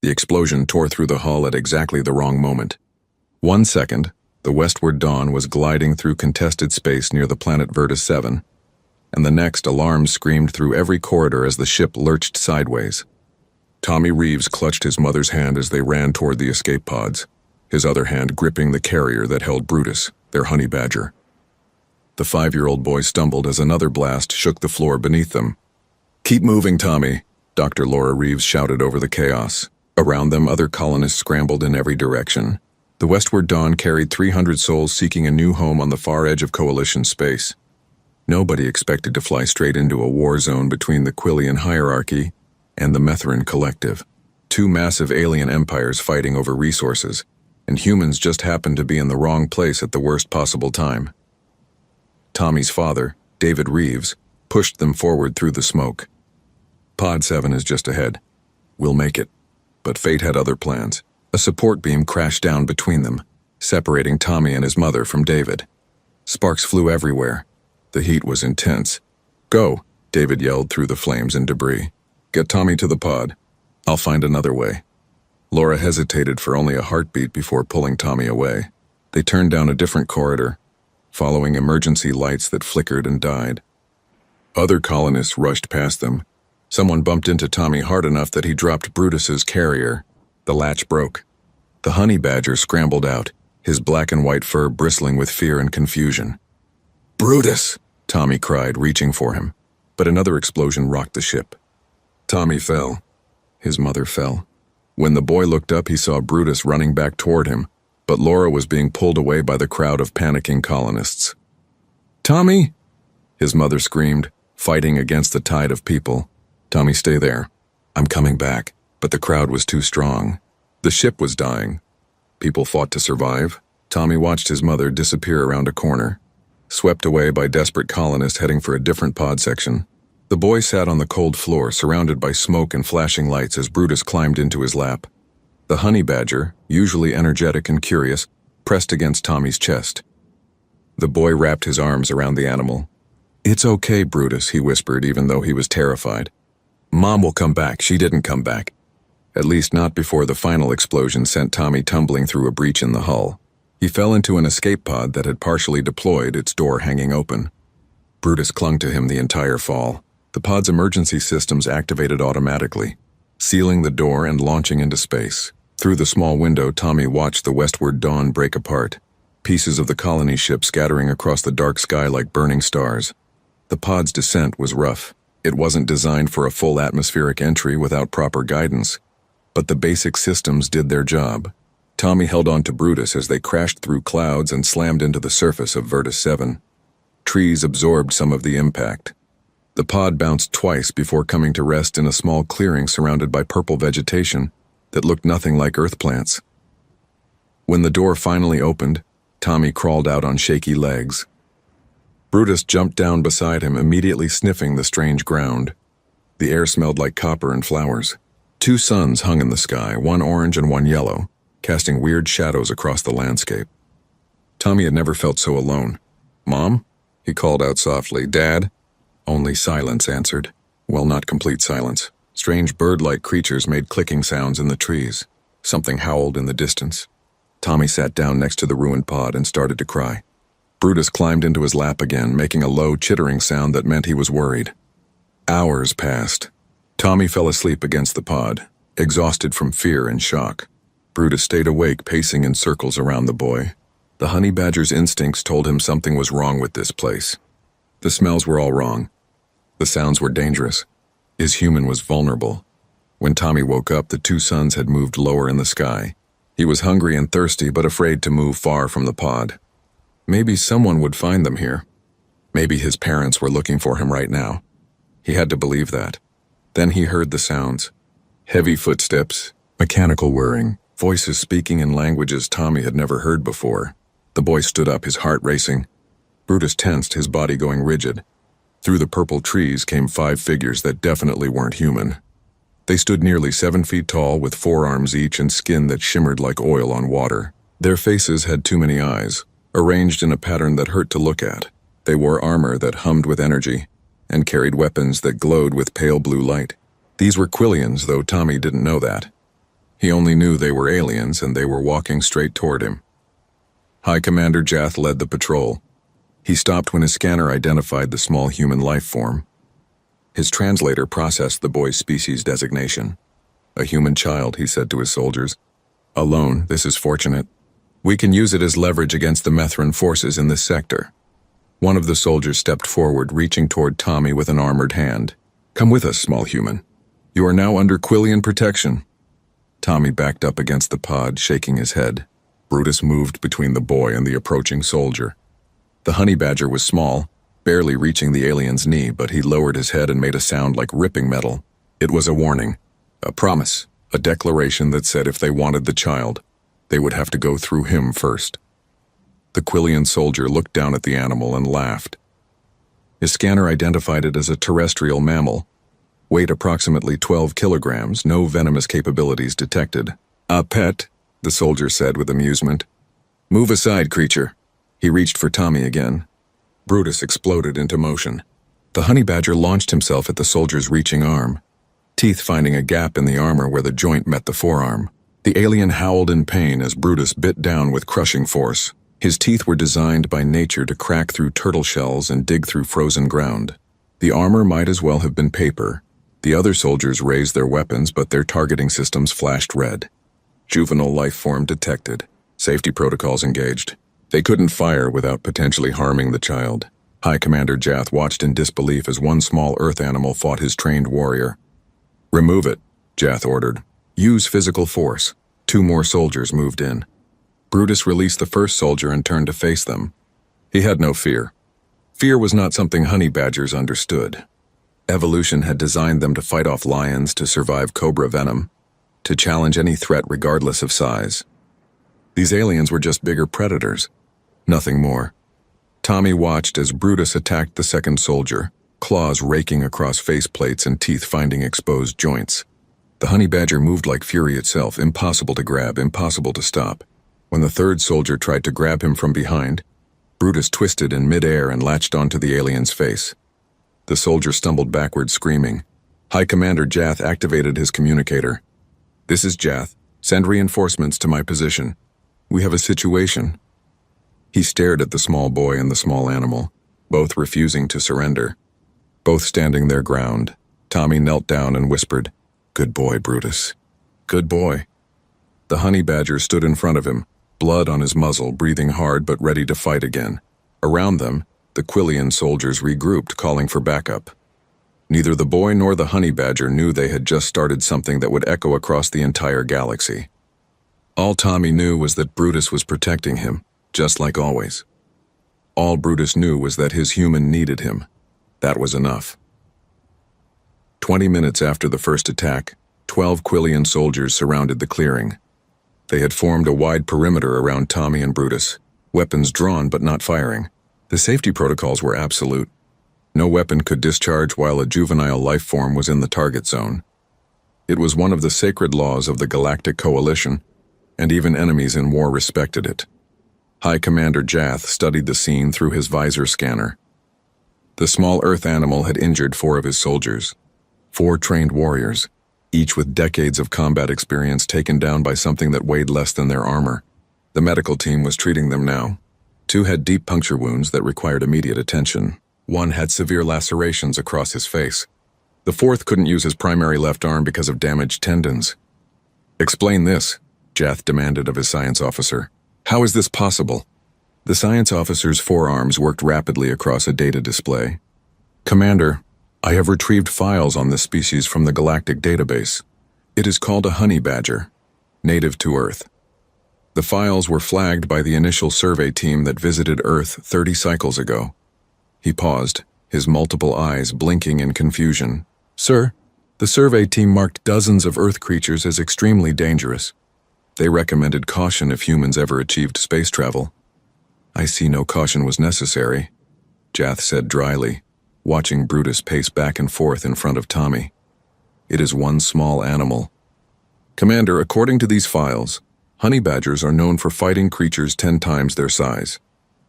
The explosion tore through the hull at exactly the wrong moment. 1 second, the westward dawn was gliding through contested space near the planet Virtus 7, and the next, alarms screamed through every corridor as the ship lurched sideways. Tommy Reeves clutched his mother's hand as they ran toward the escape pods, his other hand gripping the carrier that held Brutus, their honey badger. The 5-year-old boy stumbled as another blast shook the floor beneath them. "Keep moving, Tommy," Dr. Laura Reeves shouted over the chaos. Around them, other colonists scrambled in every direction. The westward dawn carried 300 souls seeking a new home on the far edge of Coalition space. Nobody expected to fly straight into a war zone between the Quillian hierarchy and the Metheran collective. 2 massive alien empires fighting over resources, and humans just happened to be in the wrong place at the worst possible time. Tommy's father, David Reeves, pushed them forward through the smoke. "Pod 7 is just ahead. We'll make it." But fate had other plans. A support beam crashed down between them, separating Tommy and his mother from David. Sparks flew everywhere. The heat was intense. "Go," David yelled through the flames and debris. "Get Tommy to the pod. I'll find another way." Laura hesitated for only a heartbeat before pulling Tommy away. They turned down a different corridor, following emergency lights that flickered and died. Other colonists rushed past them. Someone bumped into Tommy hard enough that he dropped Brutus's carrier. The latch broke. The honey badger scrambled out, his black and white fur bristling with fear and confusion. "Brutus!" Tommy cried, reaching for him. But another explosion rocked the ship. Tommy fell. His mother fell. When the boy looked up, he saw Brutus running back toward him, but Laura was being pulled away by the crowd of panicking colonists. "Tommy!" His mother screamed, fighting against the tide of people. "Tommy, stay there. I'm coming back." But the crowd was too strong. The ship was dying. People fought to survive. Tommy watched his mother disappear around a corner, swept away by desperate colonists heading for a different pod section. The boy sat on the cold floor, surrounded by smoke and flashing lights as Brutus climbed into his lap. The honey badger, usually energetic and curious, pressed against Tommy's chest. The boy wrapped his arms around the animal. "It's okay, Brutus," he whispered, even though he was terrified. "Mom will come back. She didn't come back." At least not before the final explosion sent Tommy tumbling through a breach in the hull. He fell into an escape pod that had partially deployed, its door hanging open. Brutus clung to him the entire fall. The pod's emergency systems activated automatically, sealing the door and launching into space. Through the small window, Tommy watched the westward dawn break apart, pieces of the colony ship scattering across the dark sky like burning stars. The pod's descent was rough. It wasn't designed for a full atmospheric entry without proper guidance, but the basic systems did their job. Tommy held on to Brutus as they crashed through clouds and slammed into the surface of Virtus 7. Trees absorbed some of the impact. The pod bounced twice before coming to rest in a small clearing surrounded by purple vegetation that looked nothing like earth plants. When the door finally opened, Tommy crawled out on shaky legs. Brutus jumped down beside him, immediately sniffing the strange ground. The air smelled like copper and flowers. 2 suns hung in the sky, one orange and one yellow, casting weird shadows across the landscape. Tommy had never felt so alone. "Mom?" he called out softly. "Dad?" Only silence answered. Well, not complete silence. Strange bird-like creatures made clicking sounds in the trees. Something howled in the distance. Tommy sat down next to the ruined pod and started to cry. Brutus climbed into his lap again, making a low, chittering sound that meant he was worried. Hours passed. Tommy fell asleep against the pod, exhausted from fear and shock. Brutus stayed awake, pacing in circles around the boy. The honey badger's instincts told him something was wrong with this place. The smells were all wrong. The sounds were dangerous. His human was vulnerable. When Tommy woke up, the 2 suns had moved lower in the sky. He was hungry and thirsty, but afraid to move far from the pod. Maybe someone would find them here. Maybe his parents were looking for him right now. He had to believe that. Then he heard the sounds. Heavy footsteps, mechanical whirring, voices speaking in languages Tommy had never heard before. The boy stood up, his heart racing. Brutus tensed, his body going rigid. Through the purple trees came 5 figures that definitely weren't human. They stood nearly 7 feet tall, with 4 arms each and skin that shimmered like oil on water. Their faces had too many eyes, arranged in a pattern that hurt to look at. They wore armor that hummed with energy, and carried weapons that glowed with pale blue light. These were Quillians, though Tommy didn't know that. He only knew they were aliens and they were walking straight toward him. High Commander Jath led the patrol. He stopped when his scanner identified the small human life form. His translator processed the boy's species designation. A human child, he said to his soldiers. Alone, this is fortunate. We can use it as leverage against the Methran forces in this sector. One of the soldiers stepped forward, reaching toward Tommy with an armored hand. Come with us, small human. You are now under Quillian protection. Tommy backed up against the pod, shaking his head. Brutus moved between the boy and the approaching soldier. The honey badger was small, barely reaching the alien's knee, but he lowered his head and made a sound like ripping metal. It was a warning, a promise, a declaration that said if they wanted the child, they would have to go through him first. The Quillian soldier looked down at the animal and laughed. His scanner identified it as a terrestrial mammal. Weight approximately 12 kilograms, no venomous capabilities detected. A pet, the soldier said with amusement. Move aside, creature. He reached for Tommy again. Brutus exploded into motion. The honey badger launched himself at the soldier's reaching arm, teeth finding a gap in the armor where the joint met the forearm. The alien howled in pain as Brutus bit down with crushing force. His teeth were designed by nature to crack through turtle shells and dig through frozen ground. The armor might as well have been paper. The other soldiers raised their weapons, but their targeting systems flashed red. Juvenile life form detected. Safety protocols engaged. They couldn't fire without potentially harming the child. High Commander Jath watched in disbelief as one small earth animal fought his trained warrior. Remove it, Jath ordered. Use physical force. 2 more soldiers moved in. Brutus released the first soldier and turned to face them. He had no fear. Fear was not something honey badgers understood. Evolution had designed them to fight off lions, to survive cobra venom, to challenge any threat regardless of size. These aliens were just bigger predators, nothing more. Tommy watched as Brutus attacked the second soldier, claws raking across faceplates and teeth finding exposed joints. The honey badger moved like fury itself, impossible to grab, impossible to stop. When the third soldier tried to grab him from behind, Brutus twisted in midair and latched onto the alien's face. The soldier stumbled backward, screaming. High Commander Jath activated his communicator. This is Jath. Send reinforcements to my position. We have a situation. He stared at the small boy and the small animal, both refusing to surrender. Both standing their ground. Tommy knelt down and whispered, Good boy, Brutus. Good boy. The honey badger stood in front of him, blood on his muzzle, breathing hard but ready to fight again. Around them, the Quillian soldiers regrouped, calling for backup. Neither the boy nor the honey badger knew they had just started something that would echo across the entire galaxy. All Tommy knew was that Brutus was protecting him, just like always. All Brutus knew was that his human needed him. That was enough. 20 minutes after the first attack, 12 Quillian soldiers surrounded the clearing. They had formed a wide perimeter around Tommy and Brutus, weapons drawn but not firing. The safety protocols were absolute. No weapon could discharge while a juvenile life form was in the target zone. It was one of the sacred laws of the Galactic Coalition, and even enemies in war respected it. High Commander Jath studied the scene through his visor scanner. The small Earth animal had injured 4 of his soldiers. 4 trained warriors, each with decades of combat experience taken down by something that weighed less than their armor. The medical team was treating them now. 2 had deep puncture wounds that required immediate attention. 1 had severe lacerations across his face. The 4th couldn't use his primary left arm because of damaged tendons. Explain this, Jath demanded of his science officer. How is this possible? The science officer's forearms worked rapidly across a data display. Commander, I have retrieved files on this species from the galactic database. It is called a honey badger, native to Earth. The files were flagged by the initial survey team that visited Earth 30 cycles ago. He paused, his multiple eyes blinking in confusion. Sir, the survey team marked dozens of Earth creatures as extremely dangerous. They recommended caution if humans ever achieved space travel. I see no caution was necessary, Jath said dryly, watching Brutus pace back and forth in front of Tommy. It is one small animal. Commander, according to these files, honey badgers are known for fighting creatures 10 times their size.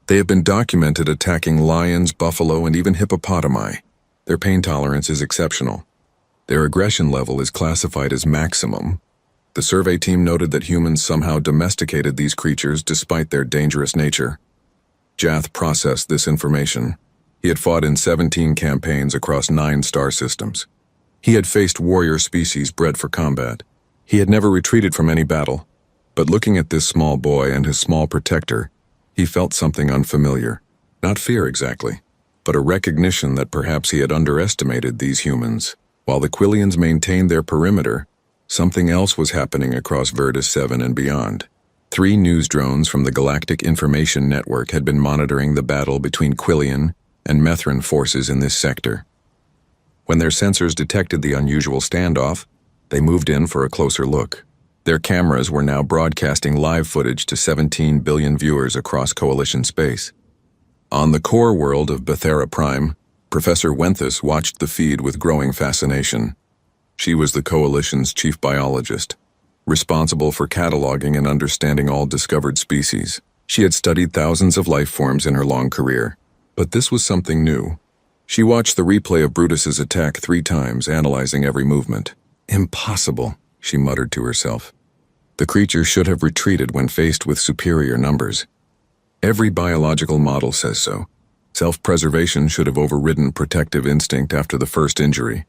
They have been documented attacking lions, buffalo, and even hippopotami. Their pain tolerance is exceptional. Their aggression level is classified as maximum. The survey team noted that humans somehow domesticated these creatures despite their dangerous nature. Jath processed this information. He had fought in 17 campaigns across 9 star systems. He had faced warrior species bred for combat. He had never retreated from any battle. But looking at this small boy and his small protector, he felt something unfamiliar. Not fear exactly, but a recognition that perhaps he had underestimated these humans. While the Quillians maintained their perimeter, something else was happening across Virtus 7 and beyond. 3 news drones from the Galactic Information Network had been monitoring the battle between Quillian and Methran forces in this sector. When their sensors detected the unusual standoff, they moved in for a closer look. Their cameras were now broadcasting live footage to 17 billion viewers across Coalition space. On the core world of Bethera Prime, Professor Wenthus watched the feed with growing fascination. She was the Coalition's chief biologist, responsible for cataloging and understanding all discovered species. She had studied thousands of life forms in her long career, but this was something new. She watched the replay of Brutus's attack 3 times, analyzing every movement. Impossible, she muttered to herself. The creature should have retreated when faced with superior numbers. Every biological model says so. Self-preservation should have overridden protective instinct after the first injury.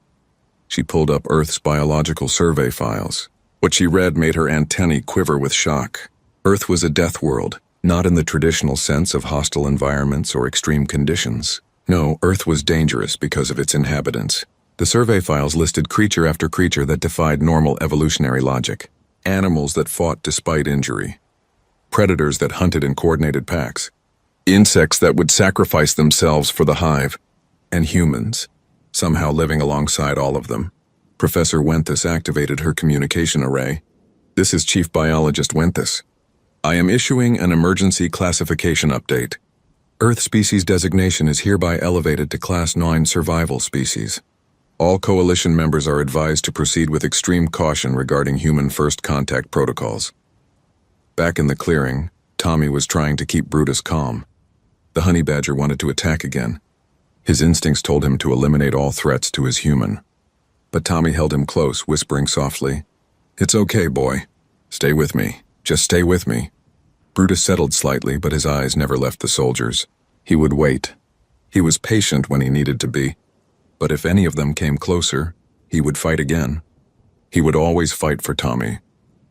She pulled up Earth's biological survey files. What she read made her antennae quiver with shock. Earth was a death world, not in the traditional sense of hostile environments or extreme conditions. No, Earth was dangerous because of its inhabitants. The survey files listed creature after creature that defied normal evolutionary logic. Animals that fought despite injury. Predators that hunted in coordinated packs. Insects that would sacrifice themselves for the hive. And humans, somehow living alongside all of them. Professor Wenthus activated her communication array. This is Chief Biologist Wenthus. I am issuing an emergency classification update. Earth species designation is hereby elevated to Class 9 survival species. All Coalition members are advised to proceed with extreme caution regarding human first contact protocols. Back in the clearing, Tommy was trying to keep Brutus calm. The honey badger wanted to attack again. His instincts told him to eliminate all threats to his human. But Tommy held him close, whispering softly, "It's okay, boy. Stay with me. Just stay with me." Brutus settled slightly, but his eyes never left the soldiers. He would wait. He was patient when he needed to be. But if any of them came closer, he would fight again. He would always fight for Tommy.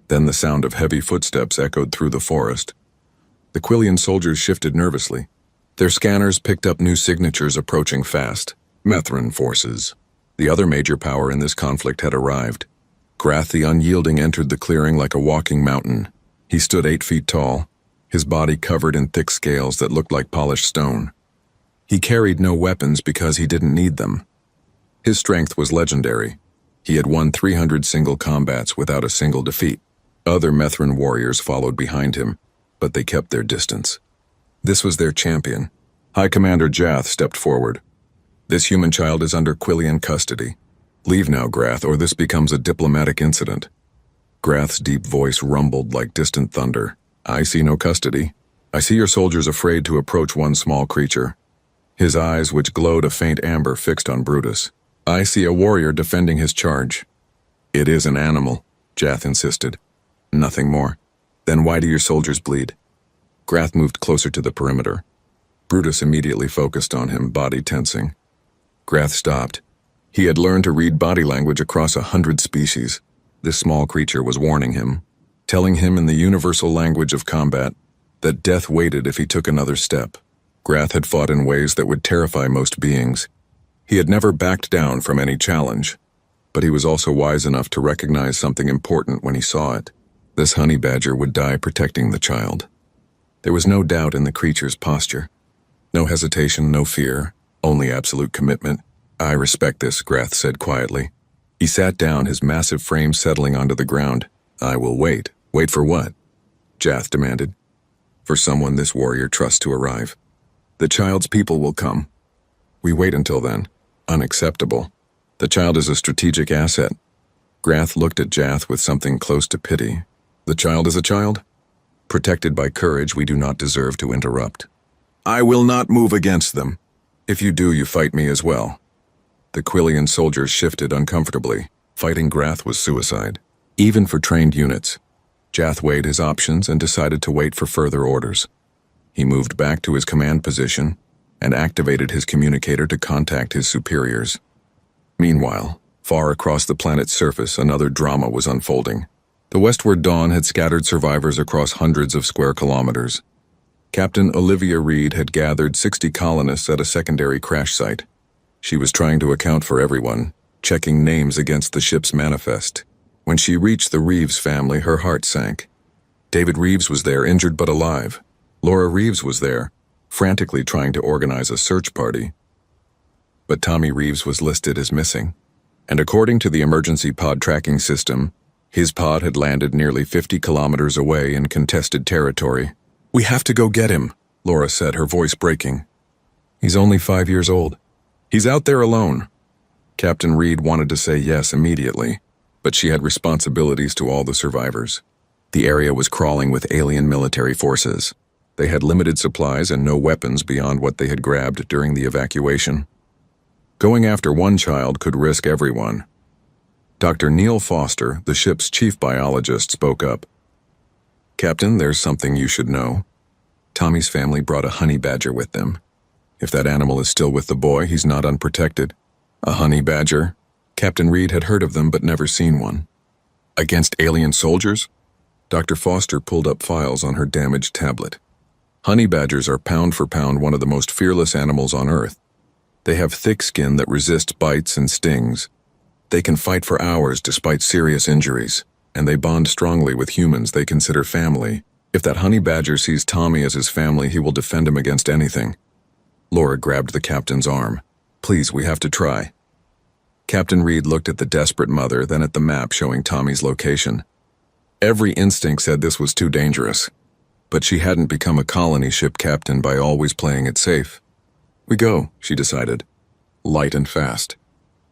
Then the sound of heavy footsteps echoed through the forest. The Quillian soldiers shifted nervously. Their scanners picked up new signatures approaching fast. Methran forces. The other major power in this conflict had arrived. Grath the Unyielding entered the clearing like a walking mountain. He stood 8 feet tall, his body covered in thick scales that looked like polished stone. He carried no weapons because he didn't need them. His strength was legendary. He had won 300 single combats without a single defeat. Other Methran warriors followed behind him, but they kept their distance. This was their champion. High Commander Jath stepped forward. This human child is under Quillian custody. Leave now, Grath, or this becomes a diplomatic incident. Grath's deep voice rumbled like distant thunder. I see no custody. I see your soldiers afraid to approach one small creature. His eyes, which glowed a faint amber, fixed on Brutus. I see a warrior defending his charge. It is an animal, Jath insisted. Nothing more. Then why do your soldiers bleed? Grath moved closer to the perimeter. Brutus immediately focused on him, body tensing. Grath stopped. He had learned to read body language across 100 species. This small creature was warning him, telling him in the universal language of combat that death waited if he took another step. Grath had fought in ways that would terrify most beings. He had never backed down from any challenge, but he was also wise enough to recognize something important when he saw it. This honey badger would die protecting the child. There was no doubt in the creature's posture. No hesitation, no fear, only absolute commitment. I respect this, Grath said quietly. He sat down, his massive frame settling onto the ground. I will wait. Wait for what? Jath demanded. For someone this warrior trusts to arrive. The child's people will come. We wait until then. Unacceptable. The child is a strategic asset. Grath looked at Jath with something close to pity. The child is a child? Protected by courage, we do not deserve to interrupt. I will not move against them. If you do, you fight me as well. The Quillian soldiers shifted uncomfortably. Fighting Grath was suicide. even for trained units. Jath weighed his options and decided to wait for further orders. He moved back to his command position and activated his communicator to contact his superiors. Meanwhile, far across the planet's surface, another drama was unfolding. The westward dawn had scattered survivors across hundreds of square kilometers. Captain Olivia Reed had gathered 60 colonists at a secondary crash site. She was trying to account for everyone, checking names against the ship's manifest. When she reached the Reeves family, her heart sank. David Reeves was there, injured but alive. Laura Reeves was there, frantically trying to organize a search party. But Tommy Reeves was listed as missing. And according to the emergency pod tracking system, his pod had landed nearly 50 kilometers away in contested territory. "We have to go get him," Laura said, her voice breaking. "He's only 5 years old. He's out there alone." Captain Reed wanted to say yes immediately, but she had responsibilities to all the survivors. The area was crawling with alien military forces. They had limited supplies and no weapons beyond what they had grabbed during the evacuation. Going after one child could risk everyone. Dr. Neil Foster, the ship's chief biologist, spoke up. "Captain, there's something you should know. Tommy's family brought a honey badger with them. If that animal is still with the boy, he's not unprotected." A honey badger? Captain Reed had heard of them but never seen one. Against alien soldiers? Dr. Foster pulled up files on her damaged tablet. Honey badgers are pound for pound one of the most fearless animals on Earth. They have thick skin that resists bites and stings. They can fight for hours despite serious injuries, and they bond strongly with humans they consider family. If that honey badger sees Tommy as his family, he will defend him against anything. Laura grabbed the captain's arm. "Please, we have to try." Captain Reed looked at the desperate mother, then at the map showing Tommy's location. Every instinct said this was too dangerous, but she hadn't become a colony ship captain by always playing it safe. "We go," she decided. "Light and fast.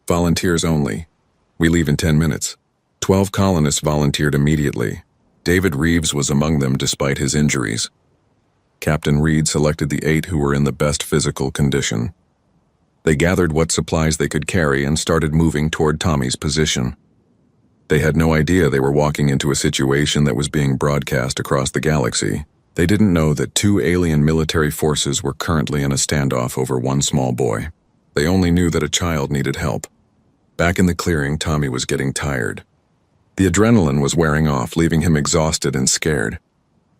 Volunteers only. We leave in 10 minutes. 12 colonists volunteered immediately. David Reeves was among them despite his injuries. Captain Reed selected the 8 who were in the best physical condition. They gathered what supplies they could carry and started moving toward Tommy's position. They had no idea they were walking into a situation that was being broadcast across the galaxy. They didn't know that 2 alien military forces were currently in a standoff over one small boy. They only knew that a child needed help. Back in the clearing, Tommy was getting tired. The adrenaline was wearing off, leaving him exhausted and scared.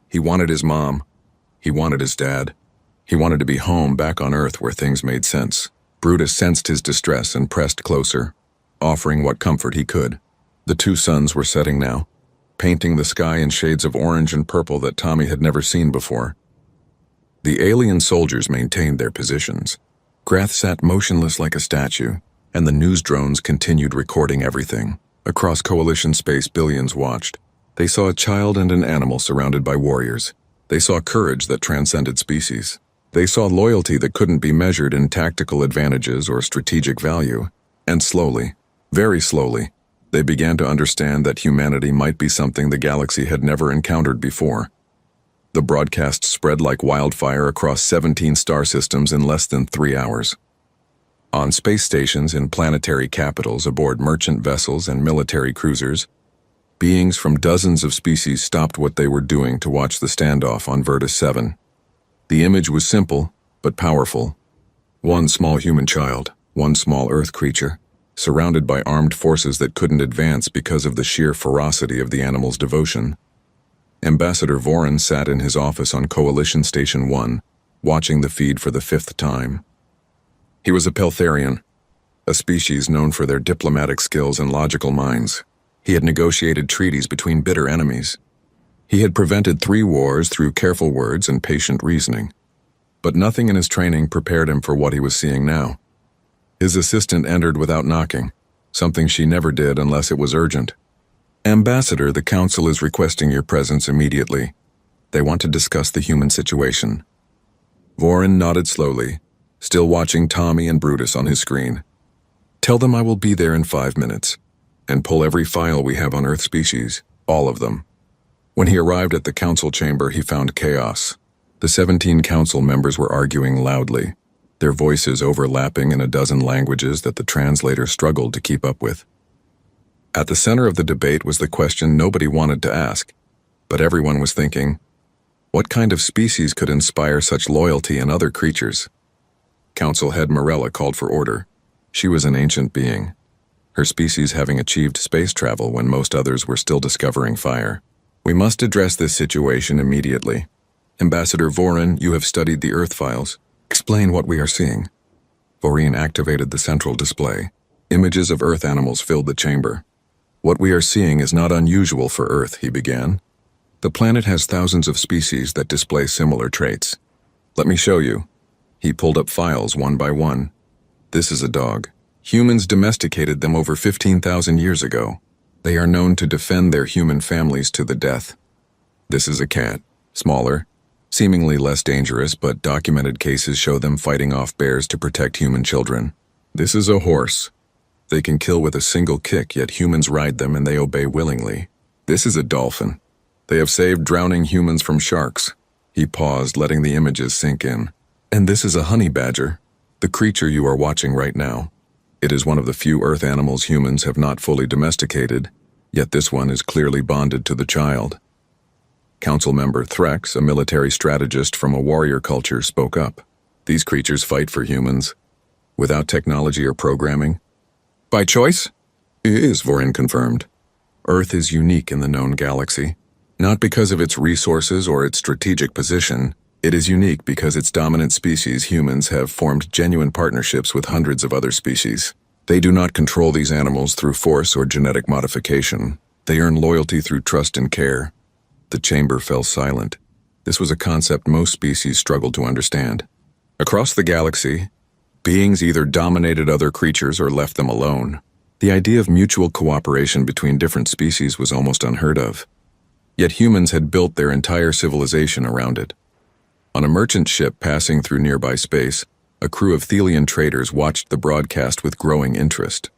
He wanted his mom. He wanted his dad. He wanted to be home, back on Earth where things made sense. Brutus sensed his distress and pressed closer, offering what comfort he could. The 2 suns were setting now, painting the sky in shades of orange and purple that Tommy had never seen before. The alien soldiers maintained their positions. Grath sat motionless like a statue, and the news drones continued recording everything. Across Coalition space, billions watched. They saw a child and an animal surrounded by warriors. They saw courage that transcended species. They saw loyalty that couldn't be measured in tactical advantages or strategic value. And slowly, very slowly, they began to understand that humanity might be something the galaxy had never encountered before. The broadcast spread like wildfire across 17 star systems in less than 3 hours. On space stations in planetary capitals, aboard merchant vessels and military cruisers, beings from dozens of species stopped what they were doing to watch the standoff on Virtus 7. The image was simple, but powerful. One small human child, one small Earth creature, surrounded by armed forces that couldn't advance because of the sheer ferocity of the animal's devotion. Ambassador Voren sat in his office on Coalition Station 1, watching the feed for the 5th time. He was a Peltharian, a species known for their diplomatic skills and logical minds. He had negotiated treaties between bitter enemies. He had prevented 3 wars through careful words and patient reasoning. But nothing in his training prepared him for what he was seeing now. His assistant entered without knocking, something she never did unless it was urgent. "Ambassador, the Council is requesting your presence immediately. They want to discuss the human situation." Voren nodded slowly, still watching Tommy and Brutus on his screen. "Tell them I will be there in 5 minutes, and pull every file we have on Earth species, all of them." When he arrived at the council chamber, he found chaos. The 17 council members were arguing loudly, their voices overlapping in a dozen languages that the translator struggled to keep up with. At the center of the debate was the question nobody wanted to ask, but everyone was thinking, what kind of species could inspire such loyalty in other creatures? Council head Morella called for order. She was an ancient being, her species having achieved space travel when most others were still discovering fire. We must address this situation immediately. Ambassador Vorin, you have studied the Earth files. Explain what we are seeing. Vorin activated the central display. Images of Earth animals filled the chamber. What we are seeing is not unusual for Earth, he began. The planet has thousands of species that display similar traits. Let me show you. He pulled up files one by one. This is a dog. Humans domesticated them over 15,000 years ago. They are known to defend their human families to the death. This is a cat, smaller, seemingly less dangerous, but documented cases show them fighting off bears to protect human children. This is a horse. They can kill with a single kick, yet humans ride them and they obey willingly. This is a dolphin. They have saved drowning humans from sharks. He paused, letting the images sink in. And this is a honey badger, the creature you are watching right now. It is one of the few Earth animals humans have not fully domesticated, yet this one is clearly bonded to the child. Council member Threx, a military strategist from a warrior culture, spoke up. These creatures fight for humans, without technology or programming. By choice? It is, Vorin confirmed. Earth is unique in the known galaxy. Not because of its resources or its strategic position, it is unique because its dominant species, humans, have formed genuine partnerships with hundreds of other species. They do not control these animals through force or genetic modification. They earn loyalty through trust and care. The chamber fell silent. This was a concept most species struggled to understand. Across the galaxy, beings either dominated other creatures or left them alone. The idea of mutual cooperation between different species was almost unheard of. Yet humans had built their entire civilization around it. On a merchant ship passing through nearby space, a crew of Thelian traders watched the broadcast with growing interest.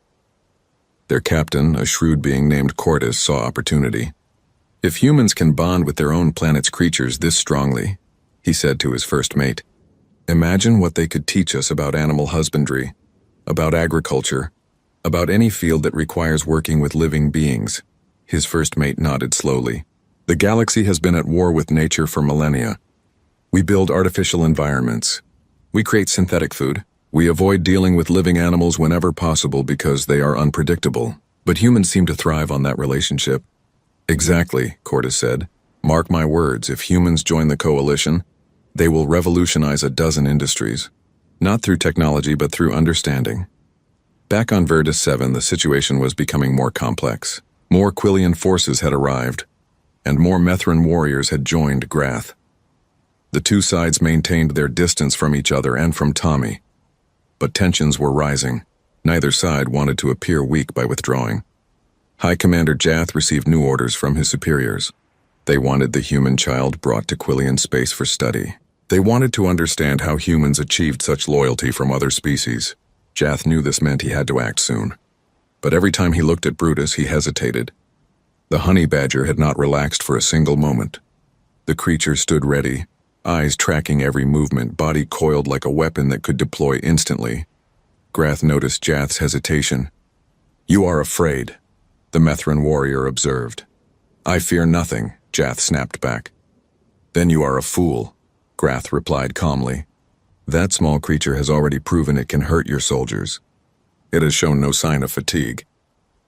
Their captain, a shrewd being named Cordis, saw opportunity. If humans can bond with their own planet's creatures this strongly, he said to his first mate, imagine what they could teach us about animal husbandry, about agriculture, about any field that requires working with living beings. His first mate nodded slowly. The galaxy has been at war with nature for millennia. We build artificial environments. We create synthetic food. We avoid dealing with living animals whenever possible because they are unpredictable. But humans seem to thrive on that relationship. Exactly, Cordis said. Mark my words, if humans join the coalition, they will revolutionize a dozen industries. Not through technology, but through understanding. Back on Verdus 7, the situation was becoming more complex. More Quillian forces had arrived, and more Methran warriors had joined Grath. The two sides maintained their distance from each other and from Tommy. But tensions were rising. Neither side wanted to appear weak by withdrawing. High Commander Jath received new orders from his superiors. They wanted the human child brought to Quillian space for study. They wanted to understand how humans achieved such loyalty from other species. Jath knew this meant he had to act soon. But every time he looked at Brutus, he hesitated. The honey badger had not relaxed for a single moment. The creature stood ready, eyes tracking every movement, body coiled like a weapon that could deploy instantly. Grath noticed Jath's hesitation. You are afraid, the Methran warrior observed. I fear nothing, Jath snapped back. Then you are a fool, Grath replied calmly. That small creature has already proven it can hurt your soldiers. It has shown no sign of fatigue,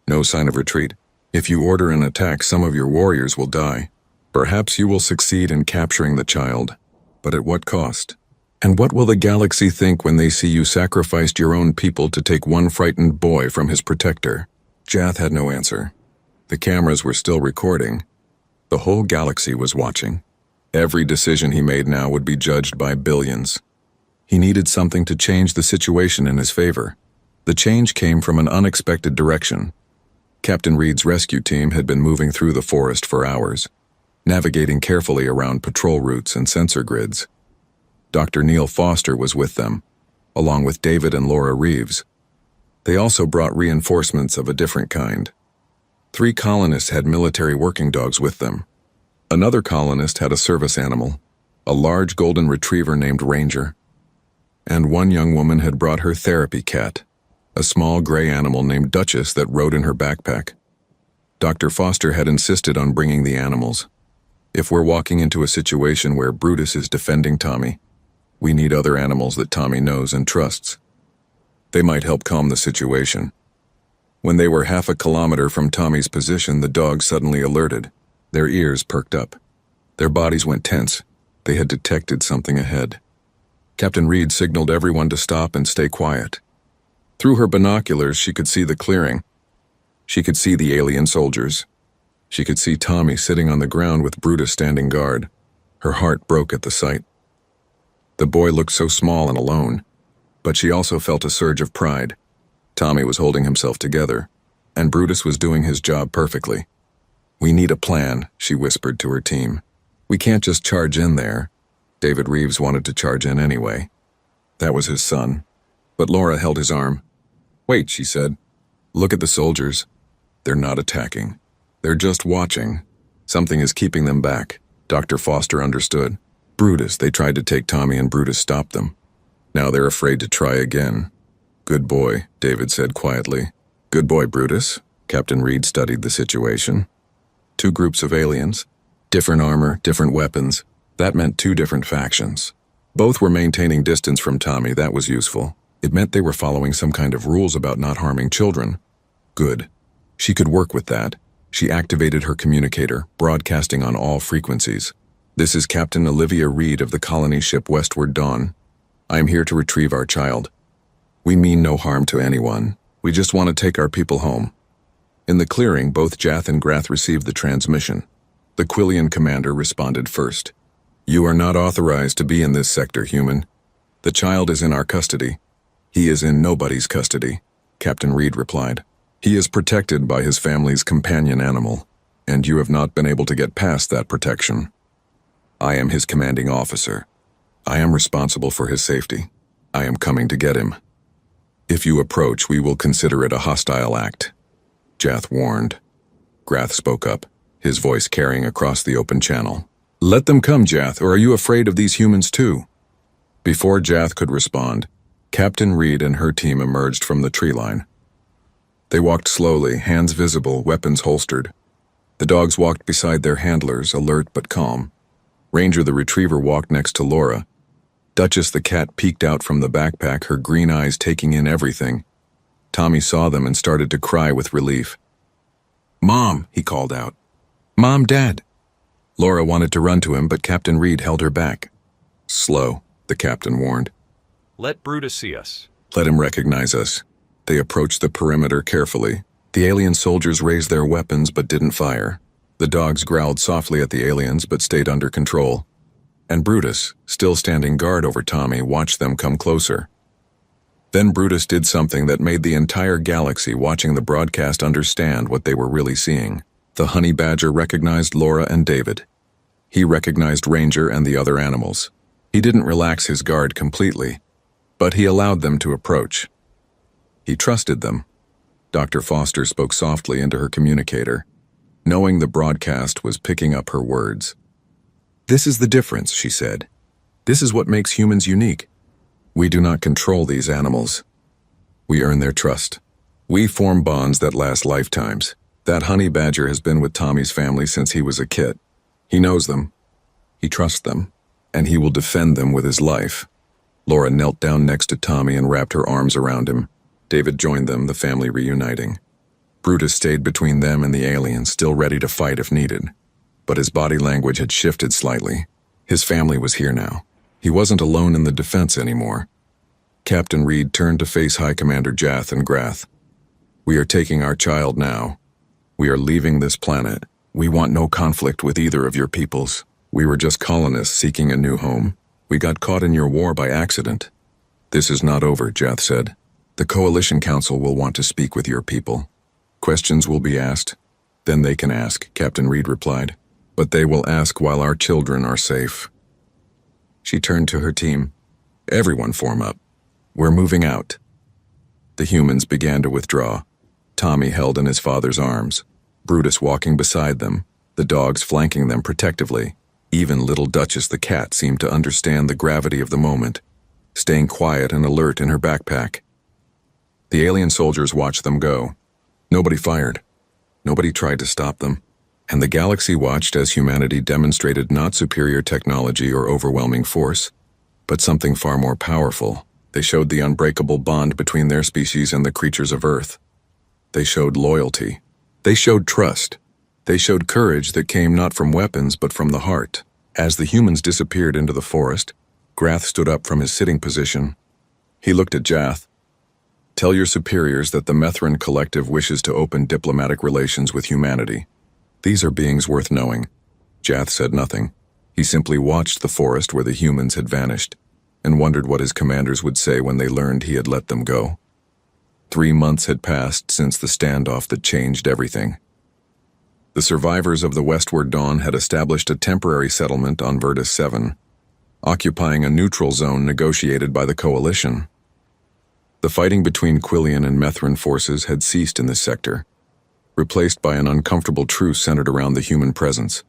no sign of retreat. If you order an attack, some of your warriors will die. Perhaps you will succeed in capturing the child, but at what cost? And what will the galaxy think when they see you sacrificed your own people to take one frightened boy from his protector? Jath had no answer. The cameras were still recording. The whole galaxy was watching. Every decision he made now would be judged by billions. He needed something to change the situation in his favor. The change came from an unexpected direction. Captain Reed's rescue team had been moving through the forest for hours, navigating carefully around patrol routes and sensor grids. Dr. Neil Foster was with them, along with David and Laura Reeves. They also brought reinforcements of a different kind. 3 colonists had military working dogs with them. Another colonist had a service animal, a large golden retriever named Ranger. And one young woman had brought her therapy cat, a small gray animal named Duchess that rode in her backpack. Dr. Foster had insisted on bringing the animals. If we're walking into a situation where Brutus is defending Tommy, we need other animals that Tommy knows and trusts. They might help calm the situation. When they were half a kilometer from Tommy's position, the dogs suddenly alerted. Their ears perked up. Their bodies went tense. They had detected something ahead. Captain Reed signaled everyone to stop and stay quiet. Through her binoculars, she could see the clearing. She could see the alien soldiers. She could see Tommy sitting on the ground with Brutus standing guard. Her heart broke at the sight. The boy looked so small and alone, but she also felt a surge of pride. Tommy was holding himself together, and Brutus was doing his job perfectly. "We need a plan," she whispered to her team. "We can't just charge in there." David Reeves wanted to charge in anyway. That was his son. But Laura held his arm. "Wait," she said. "Look at the soldiers. They're not attacking. They're just watching. Something is keeping them back." Dr. Foster understood. Brutus, they tried to take Tommy and Brutus stopped them. Now they're afraid to try again. "Good boy," David said quietly. "Good boy, Brutus." Captain Reed studied the situation. Two groups of aliens. Different armor, different weapons. That meant two different factions. Both were maintaining distance from Tommy. That was useful. It meant they were following some kind of rules about not harming children. Good. She could work with that. She activated her communicator, broadcasting on all frequencies. "This is Captain Olivia Reed of the colony ship Westward Dawn. I am here to retrieve our child. We mean no harm to anyone. We just want to take our people home." In the clearing, both Jath and Grath received the transmission. The Quillian commander responded first. "You are not authorized to be in this sector, human. The child is in our custody." "He is in nobody's custody," Captain Reed replied. "He is protected by his family's companion animal, and you have not been able to get past that protection. I am his commanding officer. I am responsible for his safety. I am coming to get him. If you approach, we will consider it a hostile act," Jath warned. Grath spoke up, his voice carrying across the open channel. "Let them come, Jath, or are you afraid of these humans too?" Before Jath could respond, Captain Reed and her team emerged from the tree line. They walked slowly, hands visible, weapons holstered. The dogs walked beside their handlers, alert but calm. Ranger the retriever walked next to Laura. Duchess the cat peeked out from the backpack, her green eyes taking in everything. Tommy saw them and started to cry with relief. "Mom," he called out. "Mom, Dad." Laura wanted to run to him, but Captain Reed held her back. "Slow," the captain warned. "Let Brutus see us." "Let him recognize us." They approached the perimeter carefully. The alien soldiers raised their weapons but didn't fire. The dogs growled softly at the aliens but stayed under control. And Brutus, still standing guard over Tommy, watched them come closer. Then Brutus did something that made the entire galaxy watching the broadcast understand what they were really seeing. The honey badger recognized Laura and David. He recognized Ranger and the other animals. He didn't relax his guard completely, but he allowed them to approach. He trusted them. Dr. Foster spoke softly into her communicator, knowing the broadcast was picking up her words. "This is the difference," she said. "This is what makes humans unique. We do not control these animals. We earn their trust. We form bonds that last lifetimes. That honey badger has been with Tommy's family since he was a kid. He knows them. He trusts them. And he will defend them with his life." Laura knelt down next to Tommy and wrapped her arms around him. David joined them, the family reuniting. Brutus stayed between them and the aliens, still ready to fight if needed. But his body language had shifted slightly. His family was here now. He wasn't alone in the defense anymore. Captain Reed turned to face High Commander Jath and Grath. "We are taking our child now. We are leaving this planet. We want no conflict with either of your peoples. We were just colonists seeking a new home. We got caught in your war by accident." "This is not over," Jath said. "The Coalition Council will want to speak with your people. Questions will be asked. Then they can ask," Captain Reed replied. "But they will ask while our children are safe." She turned to her team. "Everyone form up. We're moving out." The humans began to withdraw. Tommy held in his father's arms, Brutus walking beside them, the dogs flanking them protectively. Even little Duchess the cat seemed to understand the gravity of the moment, staying quiet and alert in her backpack. The alien soldiers watched them go. Nobody fired. Nobody tried to stop them, and the galaxy watched as humanity demonstrated not superior technology or overwhelming force, but something far more powerful. They showed the unbreakable bond between their species and the creatures of Earth. They showed loyalty. They showed trust. They showed courage that came not from weapons but from the heart. As the humans disappeared into the forest, Grath stood up from his sitting position. He looked at Jath. "Tell your superiors that the Methrin Collective wishes to open diplomatic relations with humanity. These are beings worth knowing." Jath said nothing. He simply watched the forest where the humans had vanished, and wondered what his commanders would say when they learned he had let them go. 3 months had passed since the standoff that changed everything. The survivors of the Westward Dawn had established a temporary settlement on Vertus 7, occupying a neutral zone negotiated by the Coalition. The fighting between Quillian and Methrin forces had ceased in this sector, replaced by an uncomfortable truce centered around the human presence.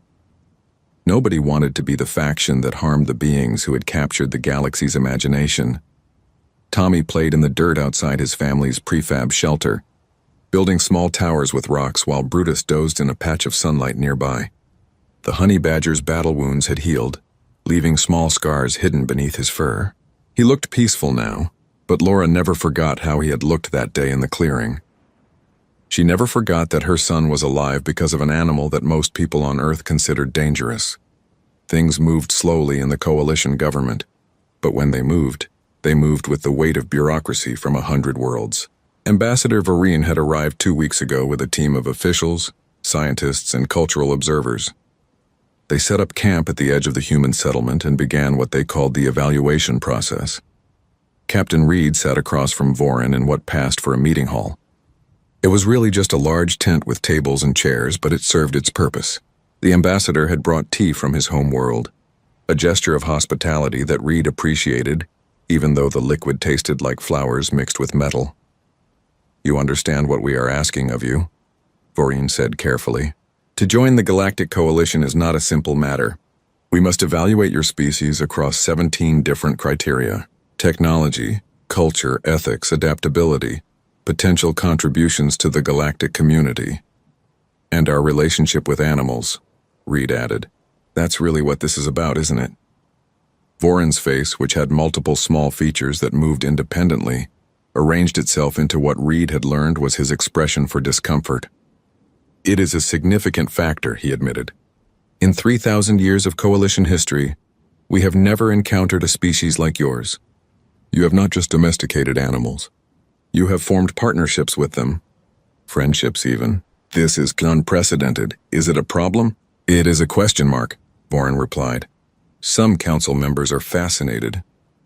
Nobody wanted to be the faction that harmed the beings who had captured the galaxy's imagination. Tommy played in the dirt outside his family's prefab shelter, building small towers with rocks while Brutus dozed in a patch of sunlight nearby. The honey badger's battle wounds had healed, leaving small scars hidden beneath his fur. He looked peaceful now, but Laura never forgot how he had looked that day in the clearing. She never forgot that her son was alive because of an animal that most people on Earth considered dangerous. Things moved slowly in the Coalition government, but when they moved with the weight of bureaucracy from 100 worlds. Ambassador Vareen had arrived 2 weeks ago with a team of officials, scientists, and cultural observers. They set up camp at the edge of the human settlement and began what they called the evaluation process. Captain Reed sat across from Vorin in what passed for a meeting hall. It was really just a large tent with tables and chairs, but it served its purpose. The ambassador had brought tea from his home world, a gesture of hospitality that Reed appreciated, even though the liquid tasted like flowers mixed with metal. "You understand what we are asking of you," Vorin said carefully. "To join the Galactic Coalition is not a simple matter. We must evaluate your species across 17 different criteria: technology, culture, ethics, adaptability, potential contributions to the galactic community, and our relationship with animals," Reed added. "That's really what this is about, isn't it?" Vorin's face, which had multiple small features that moved independently, arranged itself into what Reed had learned was his expression for discomfort. "It is a significant factor," he admitted. "In 3,000 years of Coalition history, we have never encountered a species like yours. You have not just domesticated animals. You have formed partnerships with them. Friendships, even. This is unprecedented. Is it a problem?" "It is a question mark," Vorin replied. "Some council members are fascinated.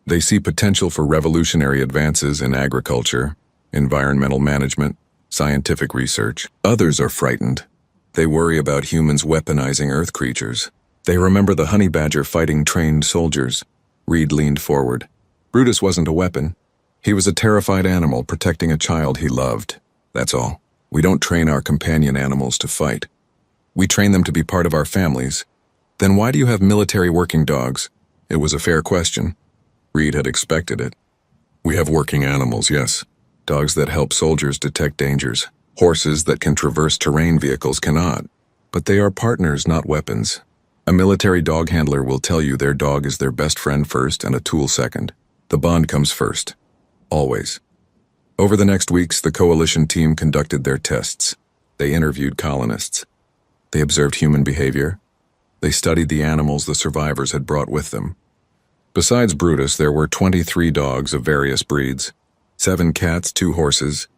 They see potential for revolutionary advances in agriculture, environmental management, scientific research. Others are frightened. They worry about humans weaponizing Earth creatures. They remember the honey badger fighting trained soldiers." Reed leaned forward. "Brutus wasn't a weapon. He was a terrified animal protecting a child he loved. That's all. We don't train our companion animals to fight. We train them to be part of our families. Then why do you have military working dogs?" It was a fair question. Reed had expected it. "We have working animals, yes. Dogs that help soldiers detect dangers. Horses that can traverse terrain vehicles cannot. But they are partners, not weapons. A military dog handler will tell you their dog is their best friend first and a tool second. The bond comes first. Always." Over the next weeks, the Coalition team conducted their tests. They interviewed colonists. They observed human behavior. They studied the animals the survivors had brought with them. Besides Brutus, there were 23 dogs of various breeds, 7 cats, 2 horses,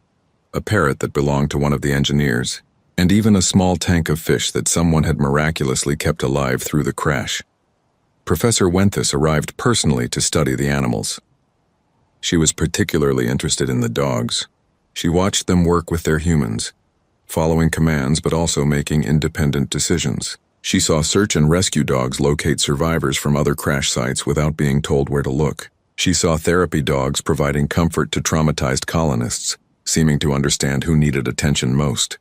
a parrot that belonged to one of the engineers, and even a small tank of fish that someone had miraculously kept alive through the crash. Professor Wenthus arrived personally to study the animals. She was particularly interested in the dogs. She watched them work with their humans, following commands but also making independent decisions. She saw search and rescue dogs locate survivors from other crash sites without being told where to look. She saw therapy dogs providing comfort to traumatized colonists, seeming to understand who needed attention most.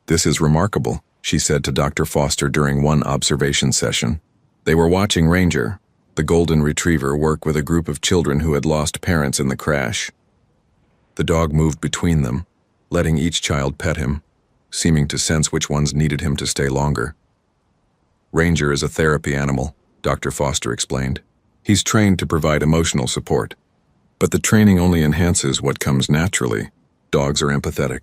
"This is remarkable," she said to Dr. Foster during one observation session. They were watching Ranger, the golden retriever, work with a group of children who had lost parents in the crash. The dog moved between them, letting each child pet him. seeming to sense which ones needed him to stay longer. Ranger is a therapy animal, Dr. Foster explained. He's trained to provide emotional support. But the training only enhances what comes naturally. Dogs are empathetic.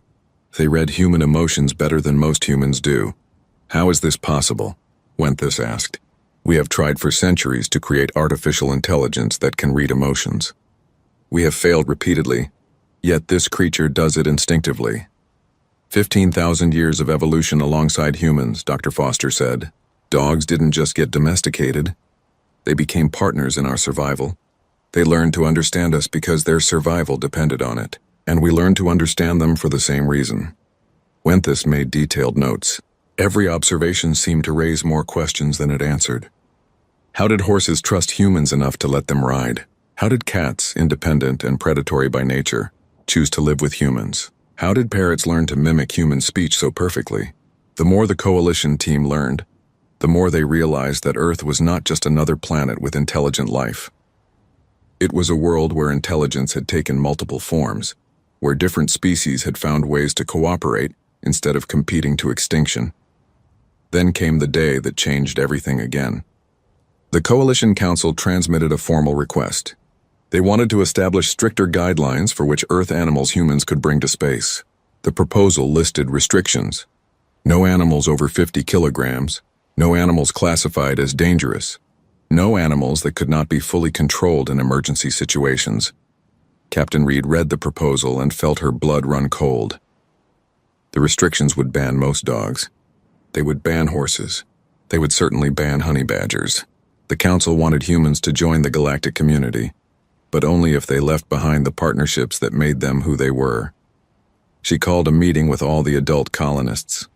They read human emotions better than most humans do. How is this possible? Wenthes asked. We have tried for centuries to create artificial intelligence that can read emotions. We have failed repeatedly, yet this creature does it instinctively. 15,000 years of evolution alongside humans, Dr. Foster said. Dogs didn't just get domesticated. They became partners in our survival. They learned to understand us because their survival depended on it, and we learned to understand them for the same reason. Wenthes made detailed notes. Every observation seemed to raise more questions than it answered. How did horses trust humans enough to let them ride? How did cats, independent and predatory by nature, choose to live with humans? How did parrots learn to mimic human speech so perfectly? The more the coalition team learned, the more they realized that Earth was not just another planet with intelligent life. It was a world where intelligence had taken multiple forms, where different species had found ways to cooperate instead of competing to extinction. Then came the day that changed everything again. The Coalition Council transmitted a formal request. They wanted to establish stricter guidelines for which Earth animals humans could bring to space. The proposal listed restrictions. No animals over 50 kilograms, no animals classified as dangerous, no animals that could not be fully controlled in emergency situations. Captain Reed read the proposal and felt her blood run cold. The restrictions would ban most dogs. They would ban horses. They would certainly ban honey badgers. The council wanted humans to join the galactic community, but only if they left behind the partnerships that made them who they were. She called a meeting with all the adult colonists.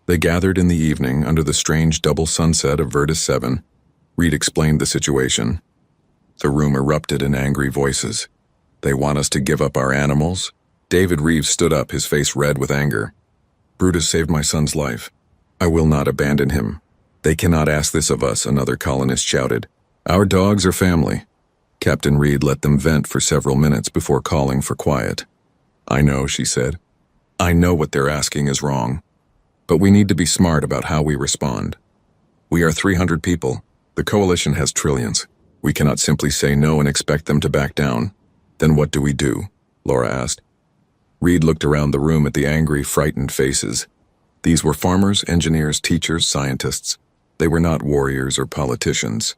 They gathered in the evening under the strange double sunset of Vertus 7. Reed explained the situation. The room erupted in angry voices. They want us to give up our animals? David Reeves stood up, his face red with anger. Brutus saved my son's life. I will not abandon him. They cannot ask this of us, another colonist shouted. Our dogs are family. Captain Reed let them vent for several minutes before calling for quiet. I know, she said. I know what they're asking is wrong. But we need to be smart about how we respond. We are 300 people. The coalition has trillions. We cannot simply say no and expect them to back down. Then what do? Laura asked. Reed looked around the room at the angry, frightened faces. These were farmers, engineers, teachers, scientists. They were not warriors or politicians.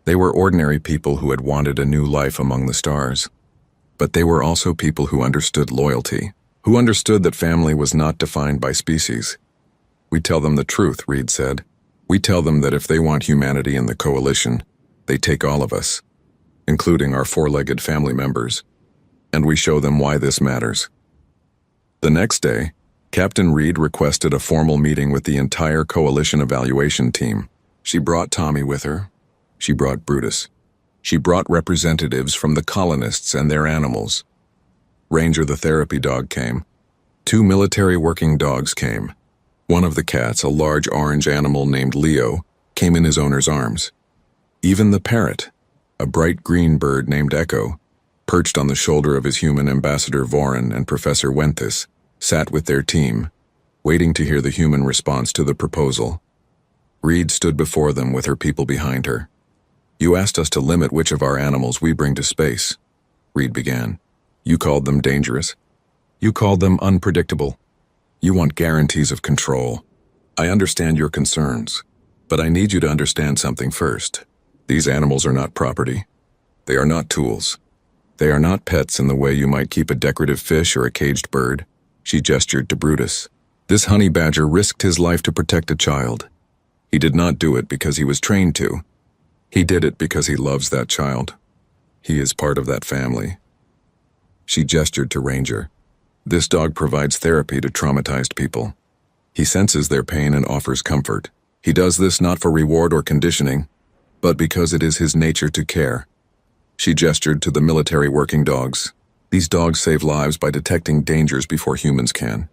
They were ordinary people who had wanted a new life among the stars. But they were also people who understood loyalty, who understood that family was not defined by species. We tell them the truth, Reed said. We tell them that if they want humanity in the coalition, they take all of us, including our four-legged family members. And we show them why this matters. The next day, Captain Reed requested a formal meeting with the entire coalition evaluation team. She brought Tommy with her. She brought Brutus. She brought representatives from the colonists and their animals. Ranger the therapy dog came. 2 military working dogs came. One of the cats, a large orange animal named Leo, came in his owner's arms. Even the parrot, a bright green bird named Echo, perched on the shoulder of his human ambassador Voren and Professor Wenthes, sat with their team, waiting to hear the human response to the proposal. Reed stood before them with her people behind her. You asked us to limit which of our animals we bring to space, Reed began. You called them dangerous. You called them unpredictable. You want guarantees of control. I understand your concerns, but I need you to understand something first. These animals are not property. They are not tools. They are not pets in the way you might keep a decorative fish or a caged bird. She gestured to Brutus. This honey badger risked his life to protect a child. He did not do it because he was trained to. He did it because he loves that child. He is part of that family. She gestured to Ranger. This dog provides therapy to traumatized people. He senses their pain and offers comfort. He does this not for reward or conditioning, but because it is his nature to care. She gestured to the military working dogs. These dogs save lives by detecting dangers before humans can.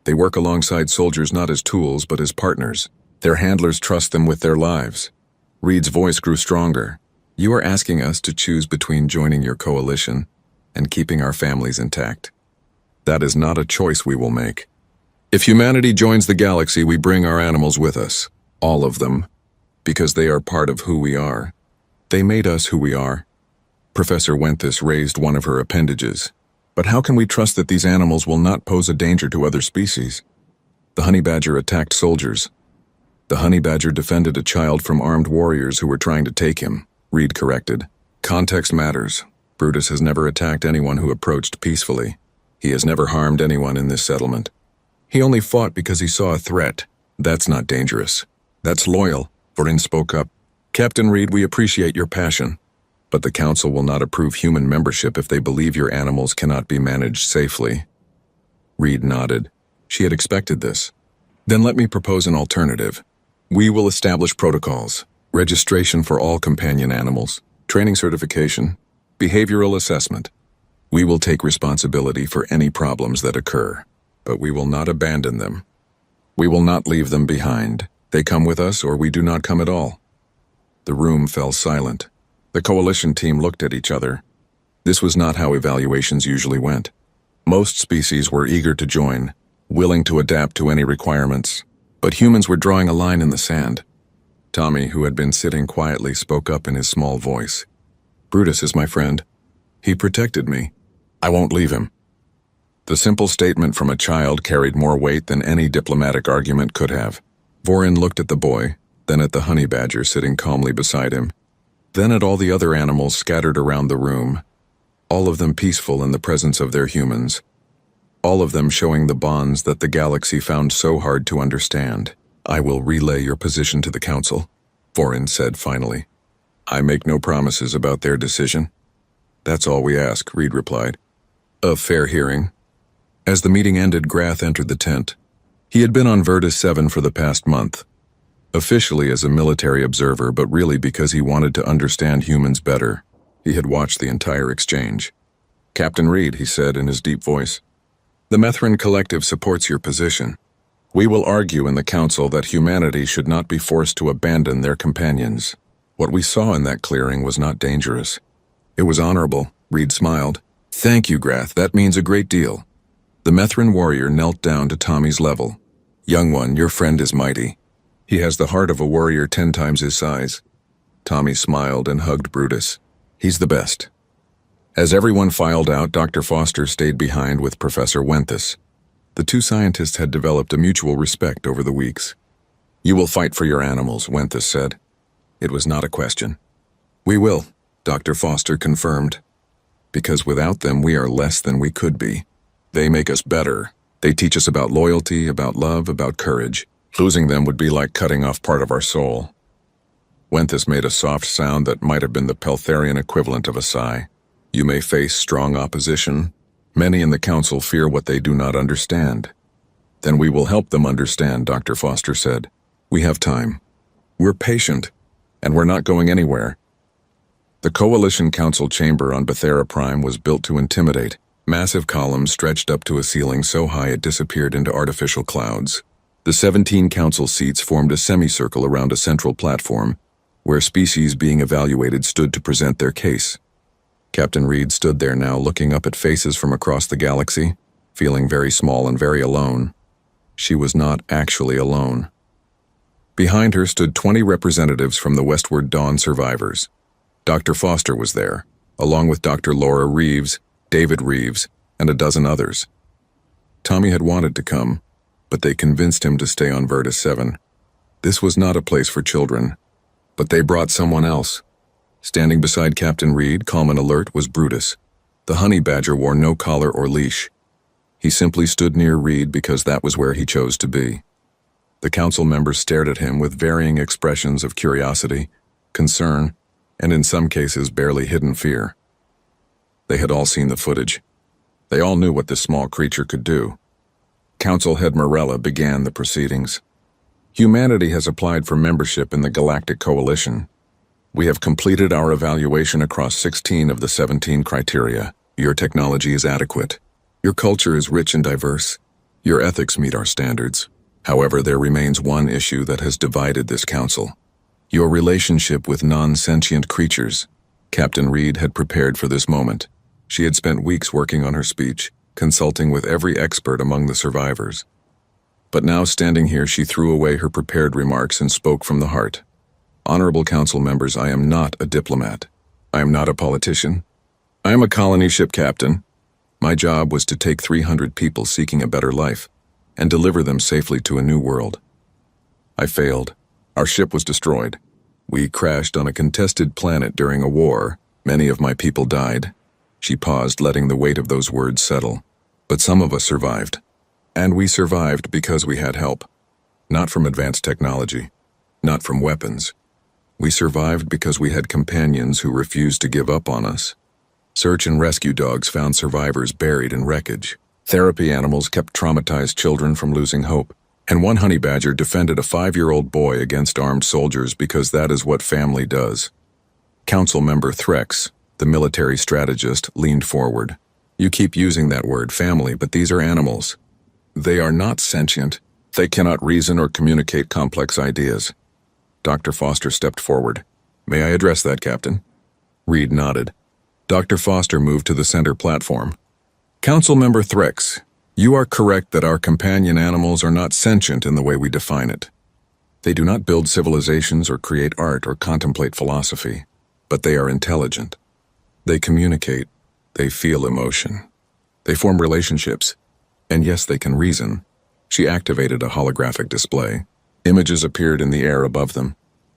They work alongside soldiers not as tools but as partners. Their handlers trust them with their lives. Reed's voice grew stronger. You are asking us to choose between joining your coalition and keeping our families intact. That is not a choice we will make. If humanity joins the galaxy, we bring our animals with us. All of them. Because they are part of who we are. They made us who we are. Professor Wenthus raised one of her appendages. But how can we trust that these animals will not pose a danger to other species? The honey badger attacked soldiers. The honey badger defended a child from armed warriors who were trying to take him, Reed corrected. Context matters. Brutus has never attacked anyone who approached peacefully. He has never harmed anyone in this settlement. He only fought because he saw a threat. That's not dangerous. That's loyal, Vorin spoke up. Captain Reed, we appreciate your passion, but the Council will not approve human membership if they believe your animals cannot be managed safely. Reed nodded. She had expected this. Then let me propose an alternative. We will establish protocols, registration for all companion animals, training certification, behavioral assessment. We will take responsibility for any problems that occur, but we will not abandon them. We will not leave them behind. They come with us or we do not come at all. The room fell silent. The coalition team looked at each other. This was not how evaluations usually went. Most species were eager to join, willing to adapt to any requirements, but humans were drawing a line in the sand. Tommy, who had been sitting quietly, spoke up in his small voice. Brutus is my friend. He protected me. I won't leave him. The simple statement from a child carried more weight than any diplomatic argument could have. Vorin looked at the boy, then at the honey badger sitting calmly beside him, then at all the other animals scattered around the room, all of them peaceful in the presence of their humans, all of them showing the bonds that the galaxy found so hard to understand. I will relay your position to the Council, Vorin said finally. I make no promises about their decision. That's all we ask, Reed replied. A fair hearing. As the meeting ended, Grath entered the tent. He had been on Virtus 7 for the past month, officially as a military observer, but really because he wanted to understand humans better. He had watched the entire exchange. Captain Reed, he said in his deep voice, the Methrin Collective supports your position. We will argue in the Council that humanity should not be forced to abandon their companions. What we saw in that clearing was not dangerous. It was honorable, Reed smiled. Thank you, Grath, that means a great deal. The Methrin warrior knelt down to Tommy's level. Young one, your friend is mighty. He has the heart of a warrior 10 times his size. Tommy smiled and hugged Brutus. He's the best. As everyone filed out, Dr. Foster stayed behind with Professor Wenthus. The two scientists had developed a mutual respect over the weeks. You will fight for your animals, Wenthus said. It was not a question. We will, Dr. Foster confirmed. Because without them, we are less than we could be. They make us better. They teach us about loyalty, about love, about courage. Losing them would be like cutting off part of our soul. Wenthus made a soft sound that might have been the Peltharian equivalent of a sigh. You may face strong opposition. Many in the Council fear what they do not understand. Then we will help them understand, Dr. Foster said. We have time. We're patient, and we're not going anywhere. The Coalition Council chamber on Bethera Prime was built to intimidate. Massive columns stretched up to a ceiling so high it disappeared into artificial clouds. The 17 council seats formed a semicircle around a central platform, where species being evaluated stood to present their case. Captain Reed stood there now, looking up at faces from across the galaxy, feeling very small and very alone. She was not actually alone. Behind her stood 20 representatives from the Westward Dawn survivors. Dr. Foster was there, along with Dr. Laura Reeves, David Reeves, and a dozen others. Tommy had wanted to come, but they convinced him to stay on Virtus 7. This was not a place for children, but they brought someone else. Standing beside Captain Reed, calm and alert, was Brutus. The honey badger wore no collar or leash. He simply stood near Reed because that was where he chose to be. The council members stared at him with varying expressions of curiosity, concern, and in some cases barely hidden fear. They had all seen the footage. They all knew what this small creature could do. Council Head Morella began the proceedings. Humanity has applied for membership in the Galactic Coalition. We have completed our evaluation across 16 of the 17 criteria. Your technology is adequate. Your culture is rich and diverse. Your ethics meet our standards. However, there remains one issue that has divided this council. Your relationship with non-sentient creatures. Captain Reed had prepared for this moment. She had spent weeks working on her speech, consulting with every expert among the survivors. But now, standing here, she threw away her prepared remarks and spoke from the heart. Honorable Council members, I am not a diplomat. I am not a politician. I am a colony ship captain. My job was to take 300 people seeking a better life and deliver them safely to a new world. I failed. Our ship was destroyed. We crashed on a contested planet during a war. Many of my people died. She paused, letting the weight of those words settle. But some of us survived. And we survived because we had help. Not from advanced technology. Not from weapons. We survived because we had companions who refused to give up on us. Search and rescue dogs found survivors buried in wreckage. Therapy animals kept traumatized children from losing hope. And one honey badger defended a 5-year-old boy against armed soldiers because that is what family does. Council member Threx, the military strategist, leaned forward. You keep using that word, family, but these are animals. They are not sentient. They cannot reason or communicate complex ideas. Dr. Foster stepped forward. May I address that, Captain? Reed nodded. Dr. Foster moved to the center platform. Council member Threx, you are correct that our companion animals are not sentient in the way we define it. They do not build civilizations or create art or contemplate philosophy, but they are intelligent. They communicate. They feel emotion. They form relationships. And yes, they can reason. She activated a holographic display. Images appeared in the air above them.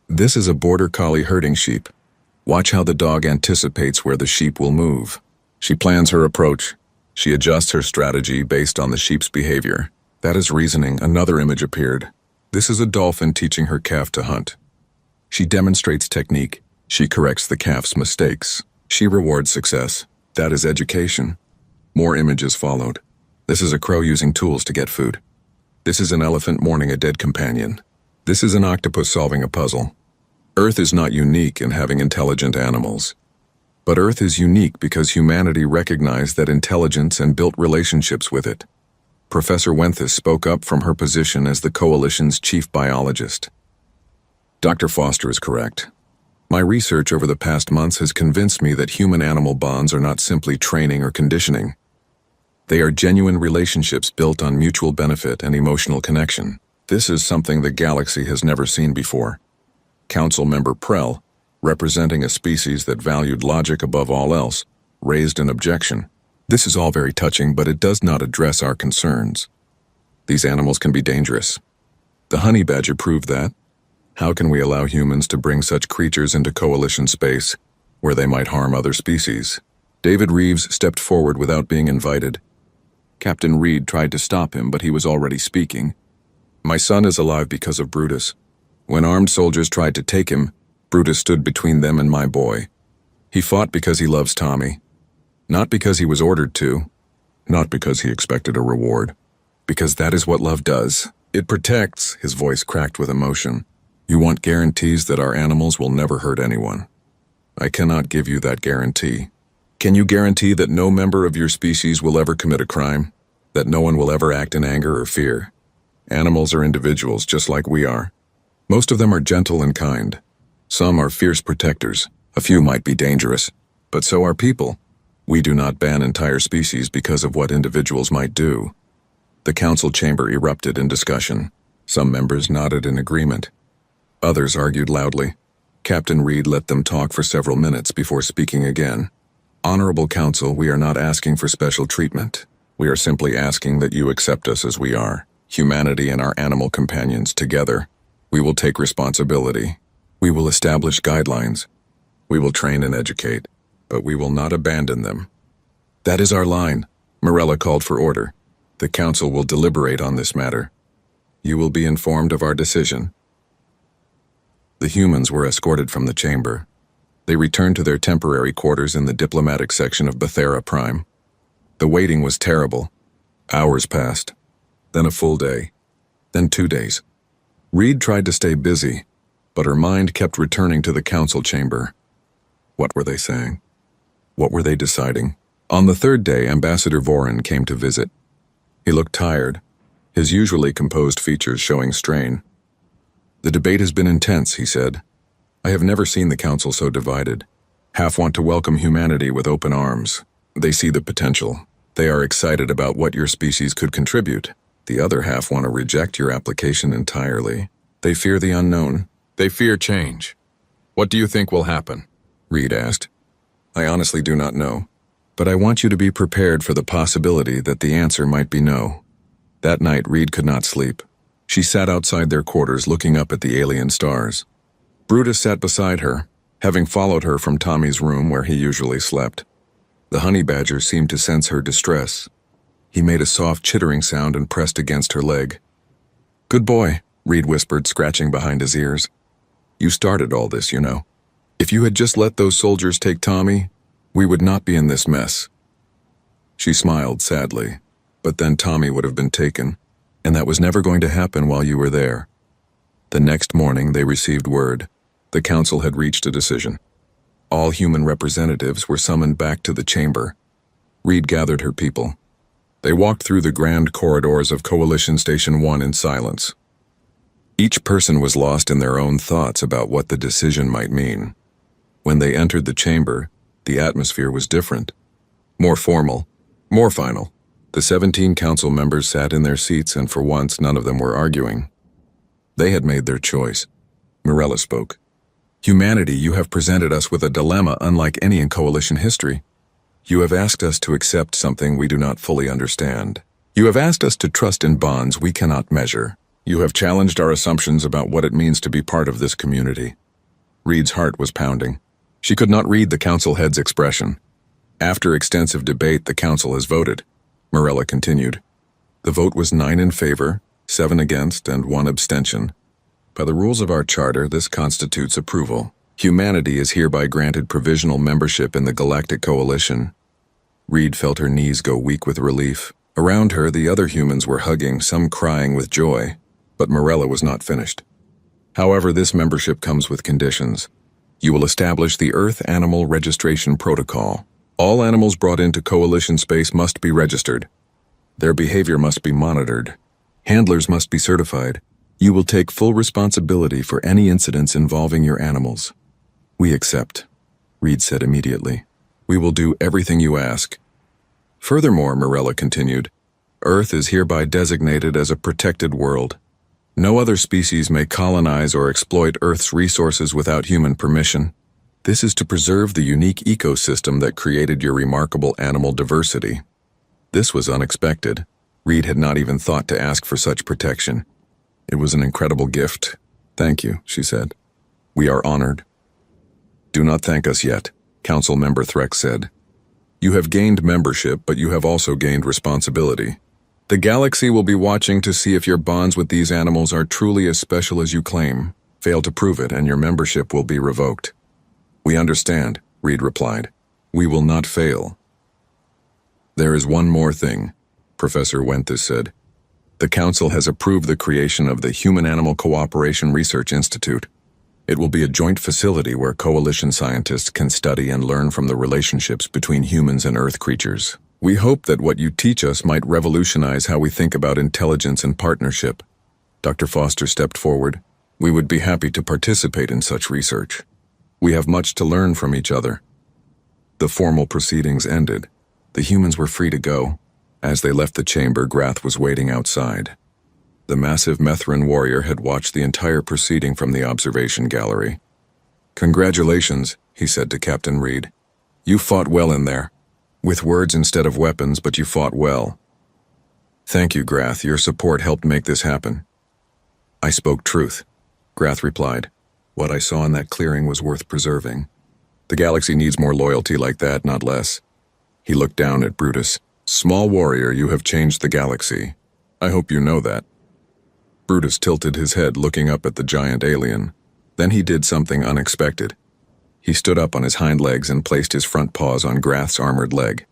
This is a border collie herding sheep. Watch how the dog anticipates where the sheep will move. She plans her approach. She adjusts her strategy based on the sheep's behavior. That is reasoning. Another image appeared. This is a dolphin teaching her calf to hunt. She demonstrates technique. She corrects the calf's mistakes. She rewards success. That is education. More images followed. This is a crow using tools to get food. This is an elephant mourning a dead companion. This is an octopus solving a puzzle. Earth is not unique in having intelligent animals. But Earth is unique because humanity recognized that intelligence and built relationships with it. Professor Wenthus spoke up from her position as the coalition's chief biologist. Dr. Foster is correct. My research over the past months has convinced me that human-animal bonds are not simply training or conditioning. They are genuine relationships built on mutual benefit and emotional connection. This is something the galaxy has never seen before. Council member Prell, representing a species that valued logic above all else, raised an objection. This is all very touching, but it does not address our concerns. These animals can be dangerous. The honey badger proved that. How can we allow humans to bring such creatures into coalition space, where they might harm other species? David Reeves stepped forward without being invited. Captain Reed tried to stop him, but he was already speaking. My son is alive because of Brutus. When armed soldiers tried to take him, Brutus stood between them and my boy. He fought because he loves Tommy. Not because he was ordered to. Not because he expected a reward. Because that is what love does. It protects, his voice cracked with emotion. You want guarantees that our animals will never hurt anyone. I cannot give you that guarantee. Can you guarantee that no member of your species will ever commit a crime? That no one will ever act in anger or fear? Animals are individuals just like we are. Most of them are gentle and kind. Some are fierce protectors. A few might be dangerous. But so are people. We do not ban entire species because of what individuals might do. The council chamber erupted in discussion. Some members nodded in agreement. Others argued loudly. Captain Reed let them talk for several minutes before speaking again. Honorable Council, we are not asking for special treatment. We are simply asking that you accept us as we are, humanity and our animal companions together. We will take responsibility. We will establish guidelines. We will train and educate, but we will not abandon them. That is our line. Morella called for order. The Council will deliberate on this matter. You will be informed of our decision. The humans were escorted from the chamber. They returned to their temporary quarters in the diplomatic section of Bethera Prime. The waiting was terrible. Hours passed. Then a full day. Then 2 days. Reed tried to stay busy, but her mind kept returning to the council chamber. What were they saying? What were they deciding? On the 3rd day, Ambassador Vorin came to visit. He looked tired, his usually composed features showing strain. The debate has been intense, he said. I have never seen the council so divided. Half want to welcome humanity with open arms. They see the potential. They are excited about what your species could contribute. The other half want to reject your application entirely. They fear the unknown. They fear change. What do you think will happen? Reed asked. I honestly do not know, but I want you to be prepared for the possibility that the answer might be no. That night, Reed could not sleep. She sat outside their quarters looking up at the alien stars. Brutus sat beside her, having followed her from Tommy's room where he usually slept. The honey badger seemed to sense her distress. He made a soft chittering sound and pressed against her leg. Good boy, Reed whispered, scratching behind his ears. You started all this, you know. If you had just let those soldiers take Tommy, we would not be in this mess. She smiled sadly, but then Tommy would have been taken, and that was never going to happen while you were there. The next morning they received word. The council had reached a decision. All human representatives were summoned back to the chamber. Reed gathered her people. They walked through the grand corridors of Coalition Station 1 in silence. Each person was lost in their own thoughts about what the decision might mean. When they entered the chamber, the atmosphere was different. More formal, more final. The 17 council members sat in their seats, and for once none of them were arguing. They had made their choice. Mirella spoke. Humanity, you have presented us with a dilemma unlike any in Coalition history. You have asked us to accept something we do not fully understand. You have asked us to trust in bonds we cannot measure. You have challenged our assumptions about what it means to be part of this community. Reed's heart was pounding. She could not read the council head's expression. After extensive debate, the council has voted. Mirella continued. The vote was 9 in favor, 7 against, and 1 abstention. By the rules of our charter, this constitutes approval. Humanity is hereby granted provisional membership in the Galactic Coalition. Reed felt her knees go weak with relief. Around her, the other humans were hugging, some crying with joy. But Mirella was not finished. However, this membership comes with conditions. You will establish the Earth Animal Registration Protocol. All animals brought into Coalition space must be registered. Their behavior must be monitored. Handlers must be certified. You will take full responsibility for any incidents involving your animals. We accept, Reed said immediately. We will do everything you ask. Furthermore, Mirella continued, Earth is hereby designated as a protected world. No other species may colonize or exploit Earth's resources without human permission. This is to preserve the unique ecosystem that created your remarkable animal diversity. This was unexpected. Reed had not even thought to ask for such protection. It was an incredible gift. Thank you, she said. We are honored. Do not thank us yet, Council Member Threx said. You have gained membership, but you have also gained responsibility. The galaxy will be watching to see if your bonds with these animals are truly as special as you claim. Fail to prove it, and your membership will be revoked. We understand, Reed replied. We will not fail. There is one more thing, Professor Wenthus said. The Council has approved the creation of the Human-Animal Cooperation Research Institute. It will be a joint facility where Coalition scientists can study and learn from the relationships between humans and Earth creatures. We hope that what you teach us might revolutionize how we think about intelligence and partnership. Dr. Foster stepped forward. We would be happy to participate in such research. We have much to learn from each other. The formal proceedings ended. The humans were free to go. As they left the chamber, Grath was waiting outside. The massive Methrin warrior had watched the entire proceeding from the observation gallery. Congratulations, he said to Captain Reed. You fought well in there. With words instead of weapons, but you fought well. Thank you, Grath. Your support helped make this happen. I spoke truth, Grath replied. What I saw in that clearing was worth preserving. The galaxy needs more loyalty like that, not less. He looked down at Brutus. Small warrior, you have changed the galaxy. I hope you know that. Brutus tilted his head, looking up at the giant alien. Then he did something unexpected. He stood up on his hind legs and placed his front paws on Grath's armored leg.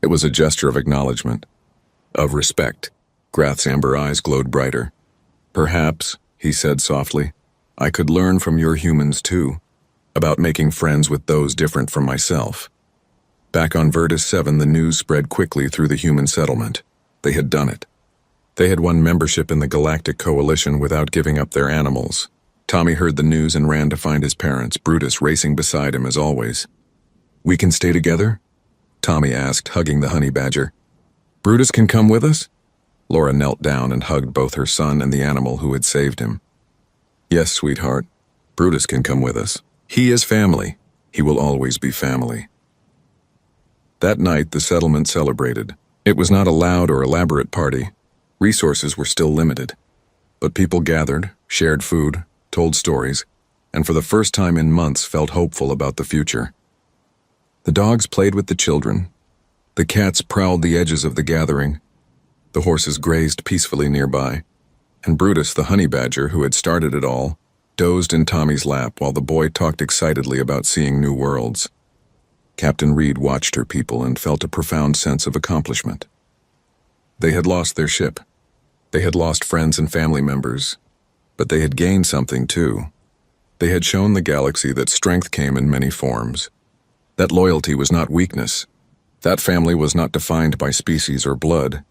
It was a gesture of acknowledgement, of respect. Grath's amber eyes glowed brighter. Perhaps, he said softly, I could learn from your humans too, about making friends with those different from myself. Back on Virtus 7, the news spread quickly through the human settlement. They had done it. They had won membership in the Galactic Coalition without giving up their animals. Tommy heard the news and ran to find his parents, Brutus racing beside him as always. We can stay together? Tommy asked, hugging the honey badger. Brutus can come with us? Laura knelt down and hugged both her son and the animal who had saved him. Yes, sweetheart. Brutus can come with us. He is family. He will always be family. That night, the settlement celebrated. It was not a loud or elaborate party. Resources were still limited. But people gathered, shared food, told stories, and for the first time in months felt hopeful about the future. The dogs played with the children. The cats prowled the edges of the gathering. The horses grazed peacefully nearby. And Brutus, the honey badger who had started it all, dozed in Tommy's lap while the boy talked excitedly about seeing new worlds. Captain Reed watched her people and felt a profound sense of accomplishment. They had lost their ship. They had lost friends and family members. But they had gained something too. They had shown the galaxy that strength came in many forms. That loyalty was not weakness. That family was not defined by species or blood,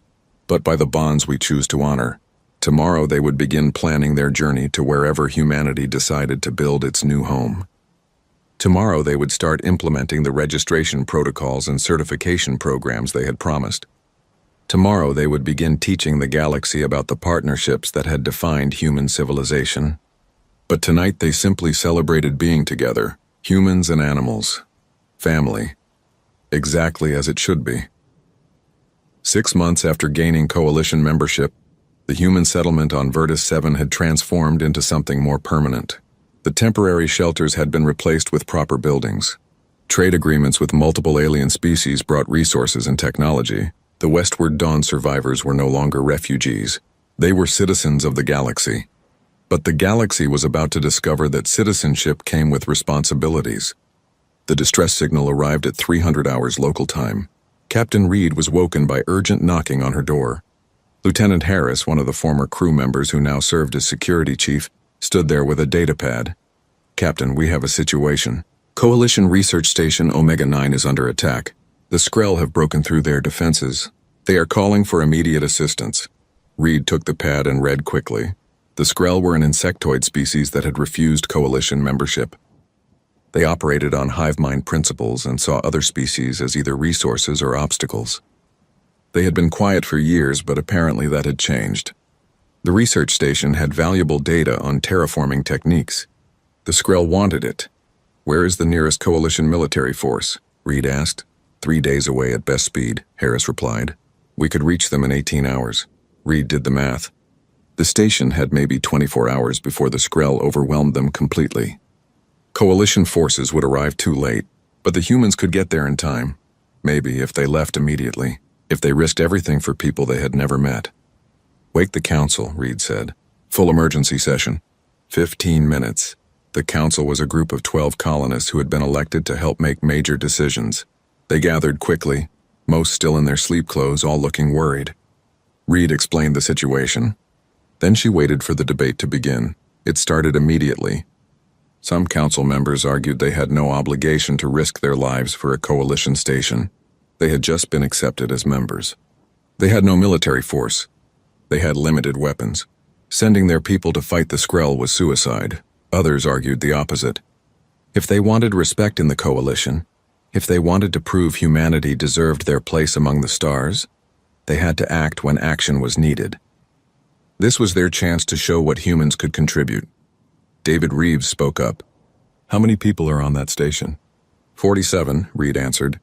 but by the bonds we choose to honor. Tomorrow they would begin planning their journey to wherever humanity decided to build its new home. Tomorrow they would start implementing the registration protocols and certification programs they had promised. Tomorrow they would begin teaching the galaxy about the partnerships that had defined human civilization. But tonight they simply celebrated being together, humans and animals, family, exactly as it should be. 6 months after gaining coalition membership, the human settlement on Virtus 7 had transformed into something more permanent. The temporary shelters had been replaced with proper buildings. Trade agreements with multiple alien species brought resources and technology. The Westward Dawn survivors were no longer refugees. They were citizens of the galaxy. But the galaxy was about to discover that citizenship came with responsibilities. The distress signal arrived at 300 hours local time. Captain Reed was woken by urgent knocking on her door. Lieutenant Harris, one of the former crew members who now served as security chief, stood there with a datapad. Captain, we have a situation. Coalition Research Station Omega-9 is under attack. The Skrell have broken through their defenses. They are calling for immediate assistance. Reed took the pad and read quickly. The Skrell were an insectoid species that had refused Coalition membership. They operated on hive mind principles and saw other species as either resources or obstacles. They had been quiet for years, but apparently that had changed. The research station had valuable data on terraforming techniques. The Skrell wanted it. Where is the nearest Coalition military force? Reed asked. 3 days away at best speed, Harris replied. We could reach them in 18 hours. Reed did the math. The station had maybe 24 hours before the Skrell overwhelmed them completely. Coalition forces would arrive too late, but the humans could get there in time. Maybe if they left immediately, if they risked everything for people they had never met. Wake the council, Reed said. Full emergency session. 15 minutes. The council was a group of 12 colonists who had been elected to help make major decisions. They gathered quickly, most still in their sleep clothes, all looking worried. Reed explained the situation. Then she waited for the debate to begin. It started immediately. Some council members argued they had no obligation to risk their lives for a coalition station. They had just been accepted as members. They had no military force. They had limited weapons. Sending their people to fight the Skrell was suicide. Others argued the opposite. If they wanted respect in the coalition, if they wanted to prove humanity deserved their place among the stars, they had to act when action was needed. This was their chance to show what humans could contribute. David Reeves spoke up. How many people are on that station? 47, Reed answered.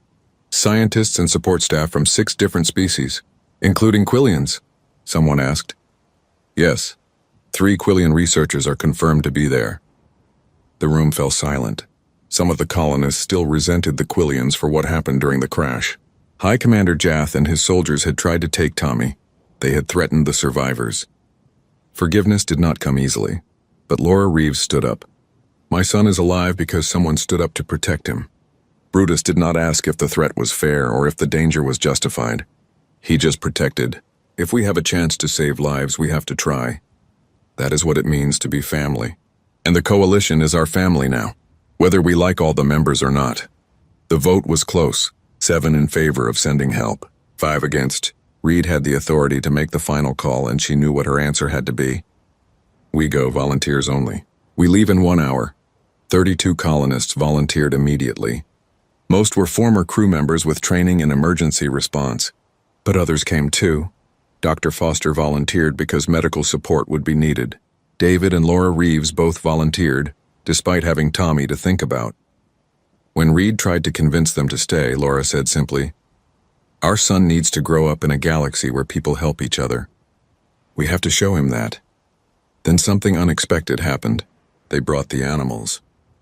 Scientists and support staff from 6 different species, including Quillians, someone asked. Yes, 3 Quillian researchers are confirmed to be there. The room fell silent. Some of the colonists still resented the Quillians for what happened during the crash. High Commander Jath and his soldiers had tried to take Tommy. They had threatened the survivors. Forgiveness did not come easily, but Laura Reeves stood up. My son is alive because someone stood up to protect him. Brutus did not ask if the threat was fair or if the danger was justified. He just protected. If we have a chance to save lives, we have to try. That is what it means to be family. And the coalition is our family now, whether we like all the members or not. The vote was close, 7 in favor of sending help, 5 against. Reed had the authority to make the final call, and she knew what her answer had to be. We go, volunteers only. We leave in 1 hour. 32 colonists volunteered immediately. Most were former crew members with training in emergency response, but others came too. Dr. Foster volunteered because medical support would be needed. David and Laura Reeves both volunteered, despite having Tommy to think about. When Reed tried to convince them to stay, Laura said simply, "Our son needs to grow up in a galaxy where people help each other. We have to show him that." Then something unexpected happened. They brought the animals.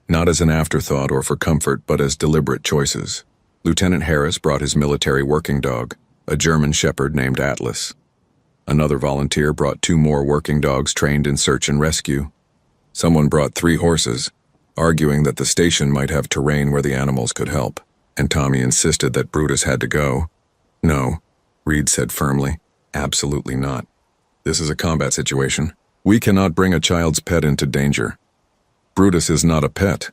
Not as an afterthought or for comfort, but as deliberate choices. Lieutenant Harris brought his military working dog, a German shepherd named Atlas. Another volunteer brought 2 more working dogs trained in search and rescue. Someone brought 3 horses, arguing that the station might have terrain where the animals could help, and Tommy insisted that Brutus had to go. "No," Reed said firmly. "Absolutely not. This is a combat situation. We cannot bring a child's pet into danger." "Brutus is not a pet,"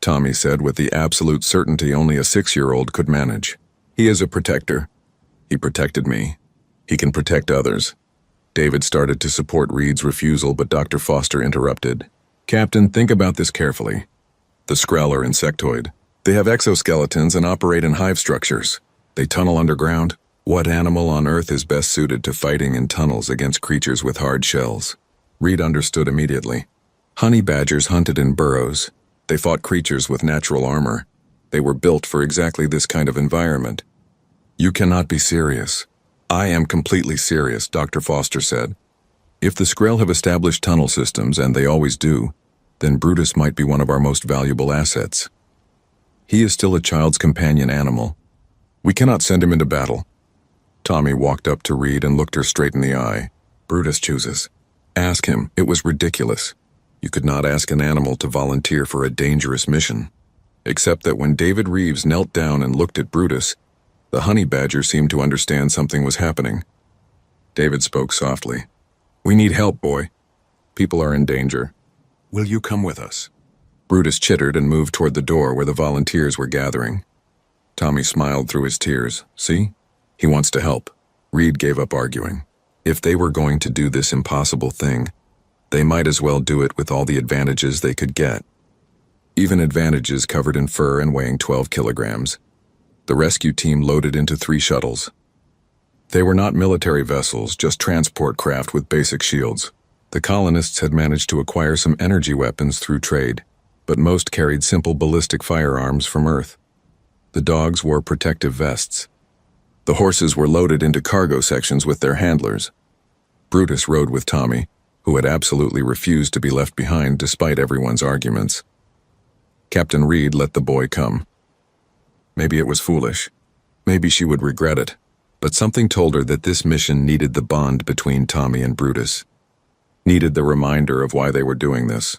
Tommy said with the absolute certainty only a 6-year-old could manage. "He is a protector. He protected me. He can protect others." David started to support Reed's refusal, but Dr. Foster interrupted. "Captain, think about this carefully. The Skrell are insectoid. They have exoskeletons and operate in hive structures. They tunnel underground. What animal on Earth is best suited to fighting in tunnels against creatures with hard shells?" Reed understood immediately. Honey badgers hunted in burrows. They fought creatures with natural armor. They were built for exactly this kind of environment. "You cannot be serious." "I am completely serious," Dr. Foster said. "If the Skrell have established tunnel systems, and they always do, then Brutus might be one of our most valuable assets. He is still a child's companion animal. We cannot send him into battle." Tommy walked up to Reed and looked her straight in the eye. "Brutus chooses. Ask him. It was ridiculous. You could not ask an animal to volunteer for a dangerous mission." Except that when David Reeves knelt down and looked at Brutus, the honey badger seemed to understand something was happening. David spoke softly. "We need help, boy. People are in danger. Will you come with us?" Brutus chittered and moved toward the door where the volunteers were gathering. Tommy smiled through his tears. "See? He wants to help." Reed gave up arguing. If they were going to do this impossible thing, they might as well do it with all the advantages they could get. Even advantages covered in fur and weighing 12 kilograms. The rescue team loaded into 3 shuttles. They were not military vessels, just transport craft with basic shields. The colonists had managed to acquire some energy weapons through trade, but most carried simple ballistic firearms from Earth. The dogs wore protective vests. The horses were loaded into cargo sections with their handlers. Brutus rode with Tommy, who had absolutely refused to be left behind despite everyone's arguments. Captain Reed let the boy come. Maybe it was foolish. Maybe she would regret it. But something told her that this mission needed the bond between Tommy and Brutus. Needed the reminder of why they were doing this.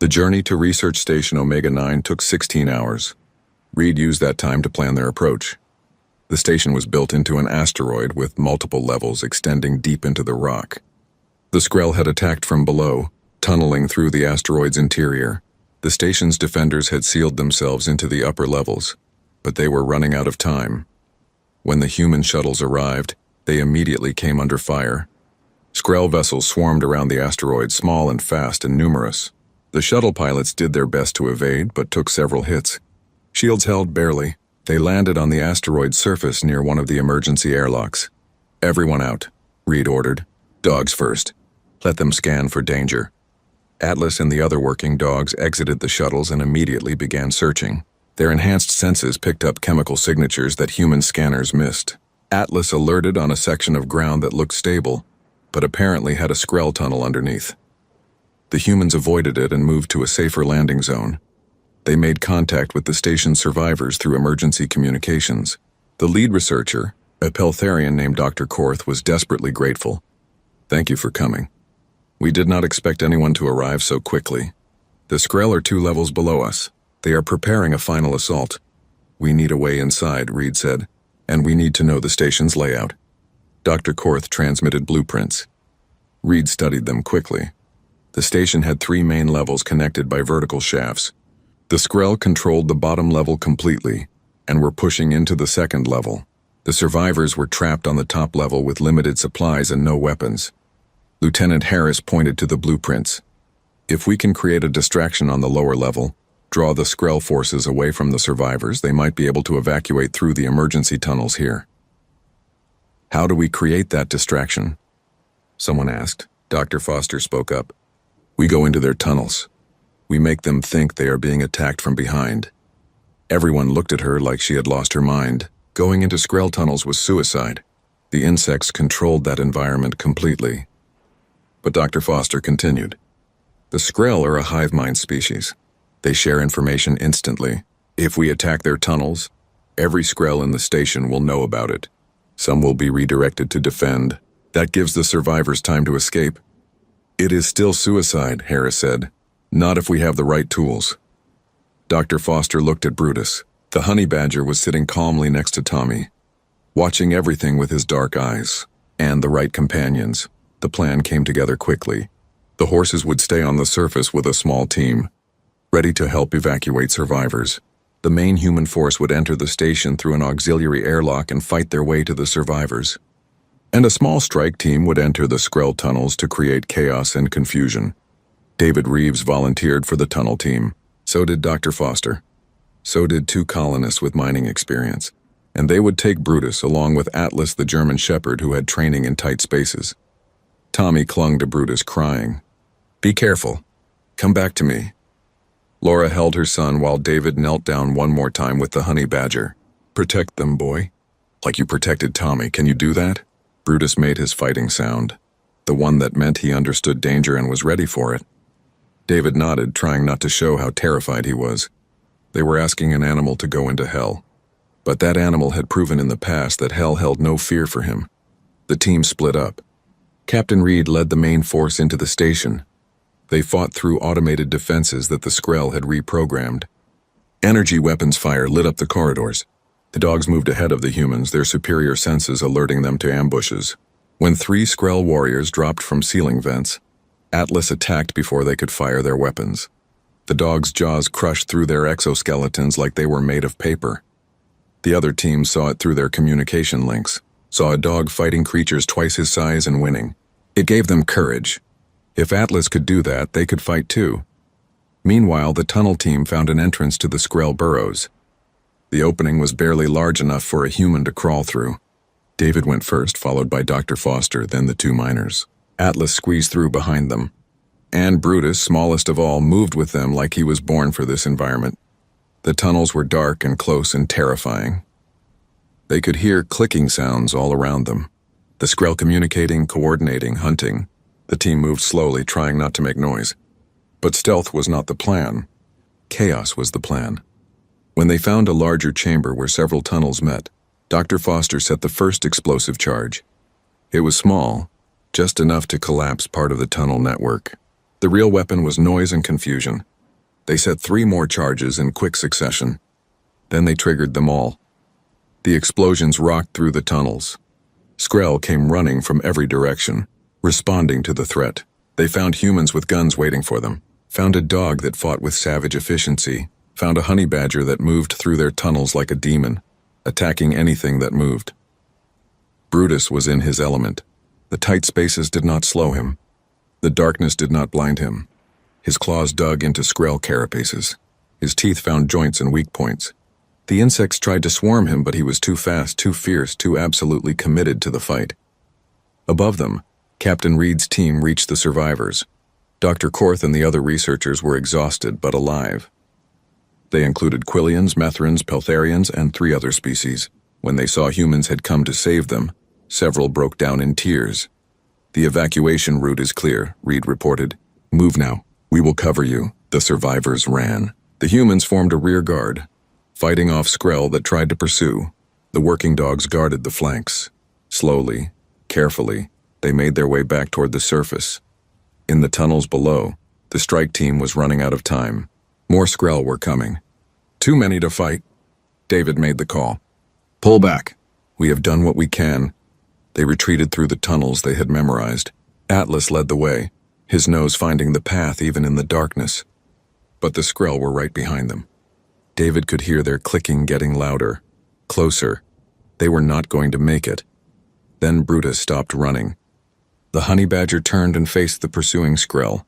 The journey to Research Station Omega-9 took 16 hours. Reed used that time to plan their approach. The station was built into an asteroid with multiple levels extending deep into the rock. The Skrell had attacked from below, tunneling through the asteroid's interior. The station's defenders had sealed themselves into the upper levels, but they were running out of time. When the human shuttles arrived, they immediately came under fire. Skrell vessels swarmed around the asteroid, small and fast and numerous. The shuttle pilots did their best to evade, but took several hits. Shields held barely. They landed on the asteroid's surface near one of the emergency airlocks. "Everyone out," Reed ordered. "Dogs first. Let them scan for danger." Atlas and the other working dogs exited the shuttles and immediately began searching. Their enhanced senses picked up chemical signatures that human scanners missed. Atlas alerted on a section of ground that looked stable, but apparently had a Skrell tunnel underneath. The humans avoided it and moved to a safer landing zone. They made contact with the station's survivors through emergency communications. The lead researcher, a Peltharian named Dr. Korth, was desperately grateful. "Thank you for coming. We did not expect anyone to arrive so quickly. The Skrell are 2 levels below us. They are preparing a final assault. We need a way inside," Reed said, "and we need to know the station's layout." Dr. Korth transmitted blueprints. Reed studied them quickly. The station had 3 main levels connected by vertical shafts. The Skrell controlled the bottom level completely and were pushing into the 2nd level. The survivors were trapped on the top level with limited supplies and no weapons. Lieutenant Harris pointed to the blueprints. "If we can create a distraction on the lower level, draw the Skrell forces away from the survivors, they might be able to evacuate through the emergency tunnels here." How do we create that distraction? Someone asked. Dr. Foster spoke up. We go into their tunnels. We make them think they are being attacked from behind. Everyone looked at her like she had lost her mind. Going into Skrell tunnels was suicide. The insects controlled that environment completely. But Dr. Foster continued. The Skrell are a hive mind species. They share information instantly. If we attack their tunnels, every Skrell in the station will know about it. Some will be redirected to defend. That gives the survivors time to escape. It is still suicide, Harris said. Not if we have the right tools. Dr. Foster looked at Brutus. The honey badger was sitting calmly next to Tommy, watching everything with his dark eyes. And the right companions. The plan came together quickly. The horses would stay on the surface with a small team, ready to help evacuate survivors. The main human force would enter the station through an auxiliary airlock and fight their way to the survivors. And a small strike team would enter the Skrell tunnels to create chaos and confusion. David Reeves volunteered for the tunnel team. So did Dr. Foster. So did 2 colonists with mining experience. And they would take Brutus along with Atlas the German shepherd who had training in tight spaces. Tommy clung to Brutus, crying, "Be careful. Come back to me." Laura held her son while David knelt down one more time with the honey badger. "Protect them, boy. Like you protected Tommy. Can you do that?" Brutus made his fighting sound, the one that meant he understood danger and was ready for it. David nodded, trying not to show how terrified he was. They were asking an animal to go into hell. But that animal had proven in the past that hell held no fear for him. The team split up. Captain Reed led the main force into the station. They fought through automated defenses that the Skrell had reprogrammed. Energy weapons fire lit up the corridors. The dogs moved ahead of the humans, their superior senses alerting them to ambushes. When 3 Skrell warriors dropped from ceiling vents, Atlas attacked before they could fire their weapons. The dogs' jaws crushed through their exoskeletons like they were made of paper. The other team saw it through their communication links, saw a dog fighting creatures twice his size and winning. It gave them courage. If Atlas could do that, they could fight too. Meanwhile, the tunnel team found an entrance to the Skrell burrows. The opening was barely large enough for a human to crawl through. David went first, followed by Dr. Foster, then the 2 miners. Atlas squeezed through behind them. And Brutus, smallest of all, moved with them like he was born for this environment. The tunnels were dark and close and terrifying. They could hear clicking sounds all around them. The Skrell communicating, coordinating, hunting. The team moved slowly, trying not to make noise. But stealth was not the plan. Chaos was the plan. When they found a larger chamber where several tunnels met, Dr. Foster set the first explosive charge. It was small, just enough to collapse part of the tunnel network. The real weapon was noise and confusion. They set 3 more charges in quick succession. Then they triggered them all. The explosions rocked through the tunnels. Skrell came running from every direction, responding to the threat. They found humans with guns waiting for them, found a dog that fought with savage efficiency, found a honey badger that moved through their tunnels like a demon, attacking anything that moved. Brutus was in his element. The tight spaces did not slow him. The darkness did not blind him. His claws dug into Skrell carapaces. His teeth found joints and weak points. The insects tried to swarm him, but he was too fast, too fierce, too absolutely committed to the fight. Above them, Captain Reed's team reached the survivors. Dr. Korth and the other researchers were exhausted but alive. They included Quillians, Methrans, Peltharians, and 3 other species. When they saw humans had come to save them, several broke down in tears. "The evacuation route is clear," Reed reported. "Move now. We will cover you." The survivors ran. The humans formed a rear guard, fighting off Skrell that tried to pursue. The working dogs guarded the flanks. Slowly, carefully, they made their way back toward the surface. In the tunnels below, the strike team was running out of time. More Skrell were coming. "Too many to fight." David made the call. "Pull back. We have done what we can." They retreated through the tunnels they had memorized. Atlas led the way, his nose finding the path even in the darkness. But the Skrell were right behind them. David could hear their clicking getting louder, closer. They were not going to make it. Then Brutus stopped running. The honey badger turned and faced the pursuing Skrell.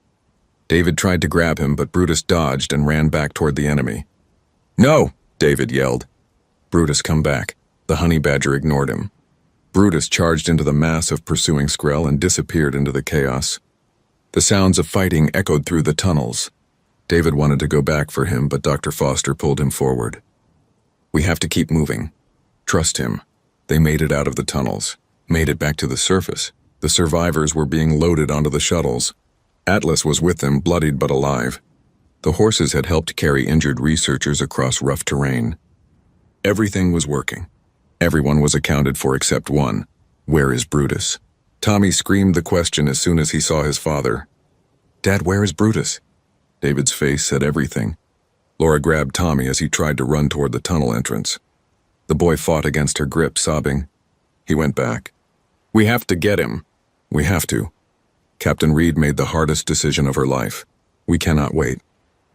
David tried to grab him, but Brutus dodged and ran back toward the enemy. "No!" David yelled. "Brutus, come back." The honey badger ignored him. Brutus charged into the mass of pursuing Skrell and disappeared into the chaos. The sounds of fighting echoed through the tunnels. David wanted to go back for him, but Dr. Foster pulled him forward. "We have to keep moving. Trust him." They made it out of the tunnels, made it back to the surface. The survivors were being loaded onto the shuttles. Atlas was with them, bloodied but alive. The horses had helped carry injured researchers across rough terrain. Everything was working. Everyone was accounted for except one. Where is Brutus? Tommy screamed the question as soon as he saw his father. "Dad, where is Brutus?" David's face said everything. Laura grabbed Tommy as he tried to run toward the tunnel entrance. The boy fought against her grip, sobbing. He went back. "We have to get him. We have to." Captain Reed made the hardest decision of her life. "We cannot wait.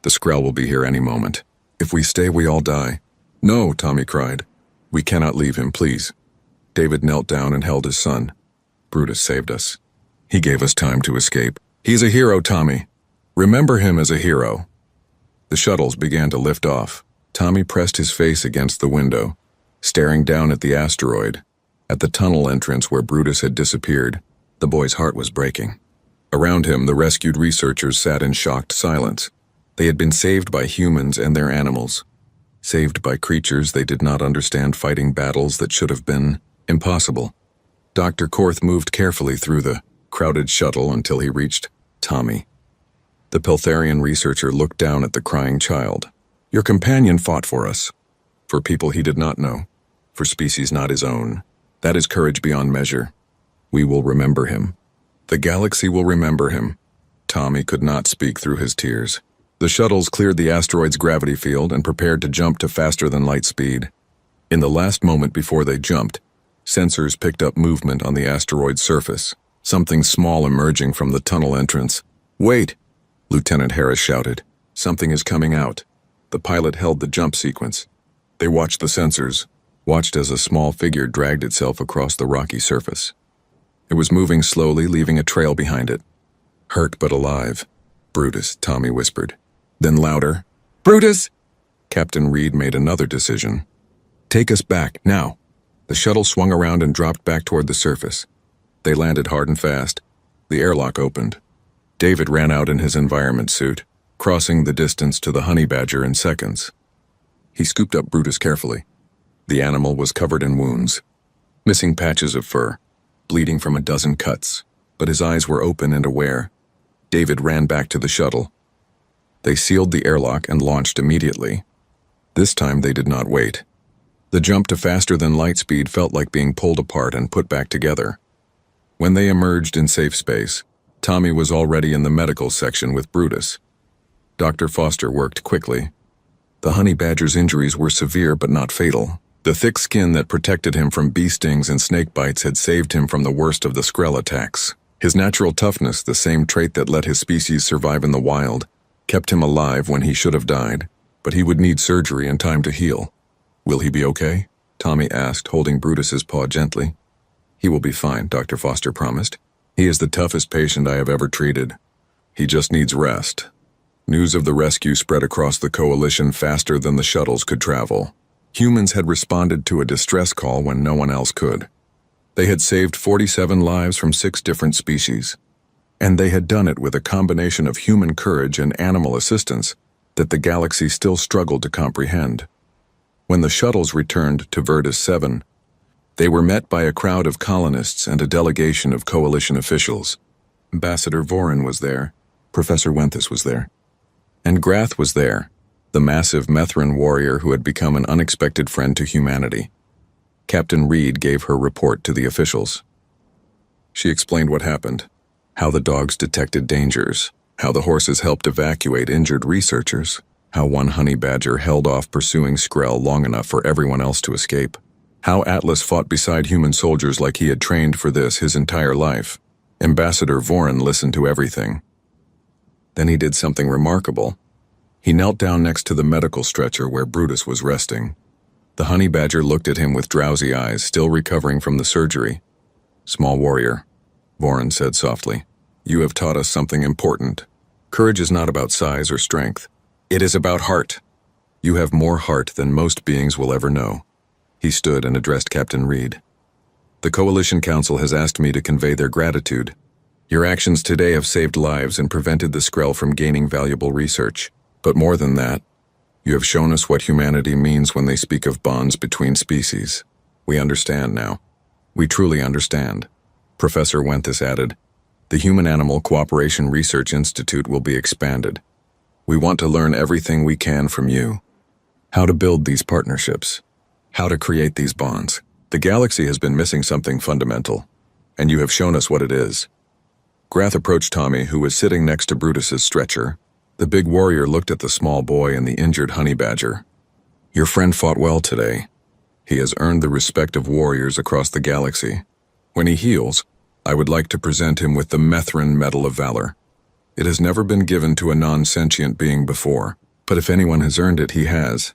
The Skrell will be here any moment. If we stay, we all die." "No," Tommy cried. "We cannot leave him, please." David knelt down and held his son. "Brutus saved us. He gave us time to escape. He's a hero, Tommy. Remember him as a hero." The shuttles began to lift off. Tommy pressed his face against the window, staring down at the asteroid. At the tunnel entrance where Brutus had disappeared, the boy's heart was breaking. Around him, the rescued researchers sat in shocked silence. They had been saved by humans and their animals. Saved by creatures they did not understand, fighting battles that should have been impossible. Dr. Korth moved carefully through the crowded shuttle until he reached Tommy. The Peltharian researcher looked down at the crying child. "Your companion fought for us. For people he did not know. For species not his own. That is courage beyond measure. We will remember him. The galaxy will remember him." Tommy could not speak through his tears. The shuttles cleared the asteroid's gravity field and prepared to jump to faster-than-light speed. In the last moment before they jumped, sensors picked up movement on the asteroid's surface, something small emerging from the tunnel entrance. "Wait!" Lieutenant Harris shouted. "Something is coming out." The pilot held the jump sequence. They watched the sensors, watched as a small figure dragged itself across the rocky surface. It was moving slowly, leaving a trail behind it. "Hurt but alive." "Brutus," Tommy whispered. Then louder, "Brutus!" Captain Reed made another decision. "Take us back, now." The shuttle swung around and dropped back toward the surface. They landed hard and fast. The airlock opened. David ran out in his environment suit, crossing the distance to the honey badger in seconds. He scooped up Brutus carefully. The animal was covered in wounds, missing patches of fur, bleeding from a dozen cuts, but his eyes were open and aware. David ran back to the shuttle. They sealed the airlock and launched immediately. This time they did not wait. The jump to faster-than-light speed felt like being pulled apart and put back together. When they emerged in safe space, Tommy was already in the medical section with Brutus. Dr. Foster worked quickly. The honey badger's injuries were severe but not fatal. The thick skin that protected him from bee stings and snake bites had saved him from the worst of the Skrell attacks. His natural toughness, the same trait that let his species survive in the wild, kept him alive when he should have died, but he would need surgery and time to heal. "Will he be okay?" Tommy asked, holding Brutus's paw gently. "He will be fine," Dr. Foster promised. "He is the toughest patient I have ever treated. He just needs rest." News of the rescue spread across the coalition faster than the shuttles could travel. Humans had responded to a distress call when no one else could. They had saved 47 lives from 6 different species. And they had done it with a combination of human courage and animal assistance that the galaxy still struggled to comprehend. When the shuttles returned to Virtus 7, they were met by a crowd of colonists and a delegation of coalition officials. Ambassador Vorin was there, Professor Wenthus was there, and Grath was there, the massive Methrin warrior who had become an unexpected friend to humanity. Captain Reed gave her report to the officials. She explained what happened. How the dogs detected dangers, how the horses helped evacuate injured researchers, how one honey badger held off pursuing Skrell long enough for everyone else to escape, how Atlas fought beside human soldiers like he had trained for this his entire life. Ambassador Vorin listened to everything. Then he did something remarkable. He knelt down next to the medical stretcher where Brutus was resting. The honey badger looked at him with drowsy eyes, still recovering from the surgery. "Small warrior," Vorin said softly, "you have taught us something important. Courage is not about size or strength. It is about heart. You have more heart than most beings will ever know." He stood and addressed Captain Reed. The Coalition Council has asked me to convey their gratitude. Your actions today have saved lives and prevented the Skrell from gaining valuable research. But more than that, you have shown us what humanity means when they speak of bonds between species. We understand now. We truly understand. Professor Wenthus added, the Human-Animal Cooperation Research Institute will be expanded. We want to learn everything we can from you. How to build these partnerships. How to create these bonds. The galaxy has been missing something fundamental, and you have shown us what it is. Grath approached Tommy, who was sitting next to Brutus's stretcher. The big warrior looked at the small boy and the injured honey badger. Your friend fought well today. He has earned the respect of warriors across the galaxy. When he heals, I would like to present him with the Methrin Medal of Valor. It has never been given to a non-sentient being before, but if anyone has earned it, he has.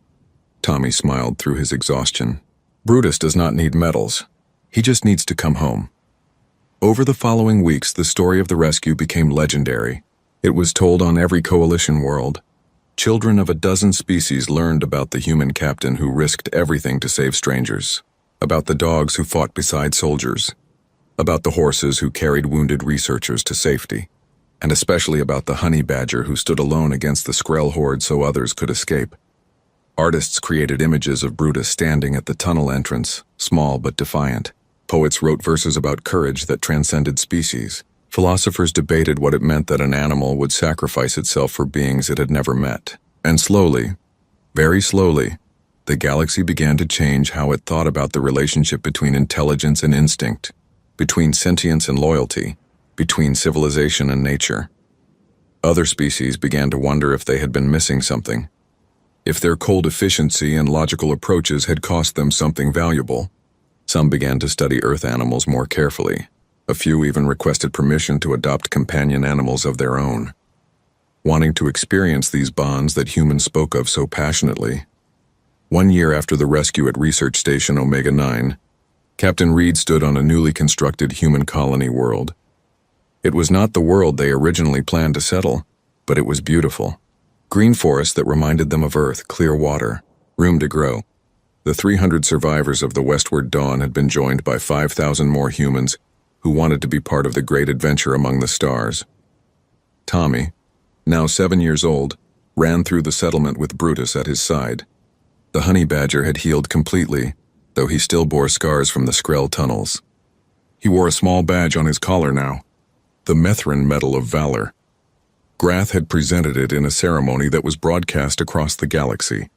Tommy smiled through his exhaustion. Brutus does not need medals. He just needs to come home. Over the following weeks, the story of the rescue became legendary. It was told on every coalition world. Children of a dozen species learned about the human captain who risked everything to save strangers, about the dogs who fought beside soldiers, about the horses who carried wounded researchers to safety, and especially about the honey badger who stood alone against the Skrell horde so others could escape. Artists created images of Brutus standing at the tunnel entrance, small but defiant. Poets wrote verses about courage that transcended species. Philosophers debated what it meant that an animal would sacrifice itself for beings it had never met. And slowly, very slowly, the galaxy began to change how it thought about the relationship between intelligence and instinct, between sentience and loyalty, between civilization and nature. Other species began to wonder if they had been missing something, if their cold efficiency and logical approaches had cost them something valuable. Some began to study Earth animals more carefully. A few even requested permission to adopt companion animals of their own, wanting to experience these bonds that humans spoke of so passionately. 1 year after the rescue at Research Station Omega-9, Captain Reed stood on a newly constructed human colony world. It was not the world they originally planned to settle, but it was beautiful. Green forests that reminded them of Earth, clear water, room to grow. The 300 survivors of the Westward Dawn had been joined by 5,000 more humans who wanted to be part of the great adventure among the stars. Tommy, now 7 years old, ran through the settlement with Brutus at his side. The honey badger had healed completely, though he still bore scars from the Skrell tunnels. He wore a small badge on his collar now, the Methrin Medal of Valor. Grath had presented it in a ceremony that was broadcast across the galaxy.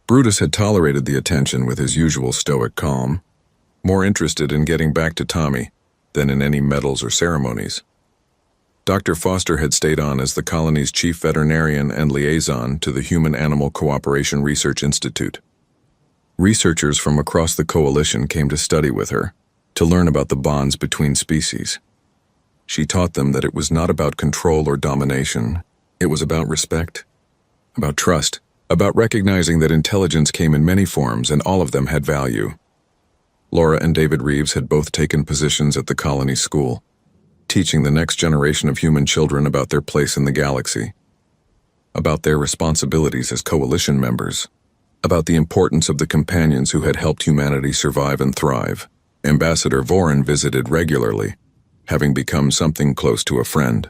Brutus had tolerated the attention with his usual stoic calm, more interested in getting back to Tommy than in any medals or ceremonies. Dr. Foster had stayed on as the colony's chief veterinarian and liaison to the Human-Animal Cooperation Research Institute. Researchers from across the coalition came to study with her, to learn about the bonds between species. She taught them that it was not about control or domination. It was about respect, about trust, about recognizing that intelligence came in many forms and all of them had value. Laura and David Reeves had both taken positions at the colony school, teaching the next generation of human children about their place in the galaxy, about their responsibilities as coalition members, about the importance of the companions who had helped humanity survive and thrive. Ambassador Vorin visited regularly, having become something close to a friend.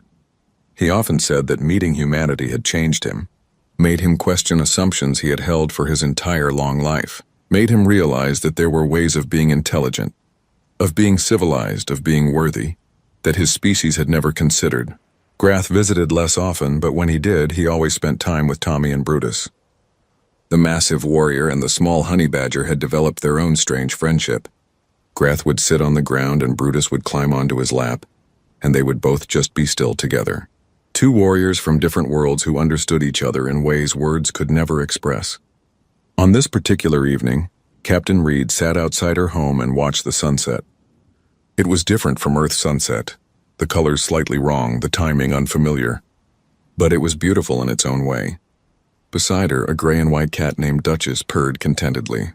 He often said that meeting humanity had changed him, made him question assumptions he had held for his entire long life, made him realize that there were ways of being intelligent, of being civilized, of being worthy, that his species had never considered. Grath visited less often, but when he did, he always spent time with Tommy and Brutus. The massive warrior and the small honey badger had developed their own strange friendship. Grath would sit on the ground and Brutus would climb onto his lap, and they would both just be still together. Two warriors from different worlds who understood each other in ways words could never express. On this particular evening, Captain Reed sat outside her home and watched the sunset. It was different from Earth's sunset, the colors slightly wrong, the timing unfamiliar. But it was beautiful in its own way. Beside her, a gray and white cat named Duchess purred contentedly.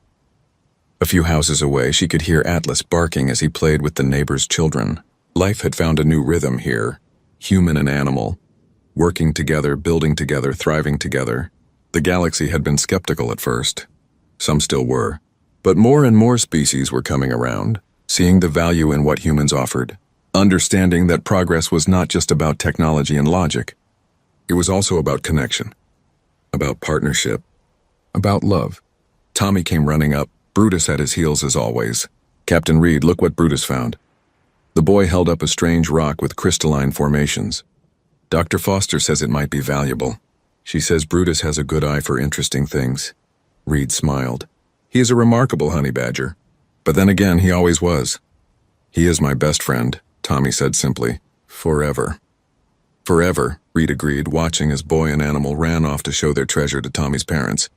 A few houses away, she could hear Atlas barking as he played with the neighbors' children. Life had found a new rhythm here, human and animal, working together, building together, thriving together. The galaxy had been skeptical at first. Some still were. But more and more species were coming around. seeing the value in what humans offered, understanding that progress was not just about technology and logic. It was also about connection, about partnership, about love. Tommy came running up, Brutus at his heels as always. "Captain Reed, look what Brutus found." The boy held up a strange rock with crystalline formations. "Dr. Foster says it might be valuable. She says Brutus has a good eye for interesting things." Reed smiled. "He is a remarkable honey badger. But then again, he always was." "He is my best friend," Tommy said simply. "Forever." "Forever," Reed agreed, watching as boy and animal ran off to show their treasure to Tommy's parents.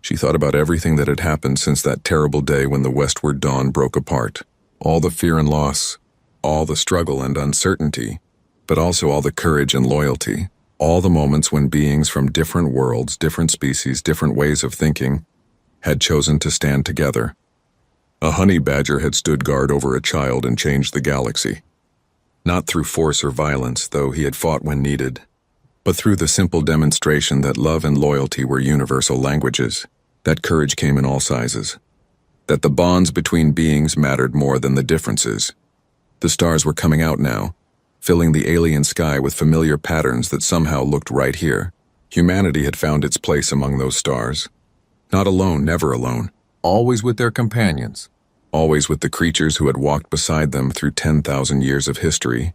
She thought about everything that had happened since that terrible day when the westward dawn broke apart. All the fear and loss, all the struggle and uncertainty, but also all the courage and loyalty. All the moments when beings from different worlds, different species, different ways of thinking, had chosen to stand together. A honey badger had stood guard over a child and changed the galaxy. Not through force or violence, though he had fought when needed, but through the simple demonstration that love and loyalty were universal languages, that courage came in all sizes, that the bonds between beings mattered more than the differences. The stars were coming out now, filling the alien sky with familiar patterns that somehow looked right here. Humanity had found its place among those stars. Not alone, never alone. Always with their companions. Always with the creatures who had walked beside them through 10,000 years of history,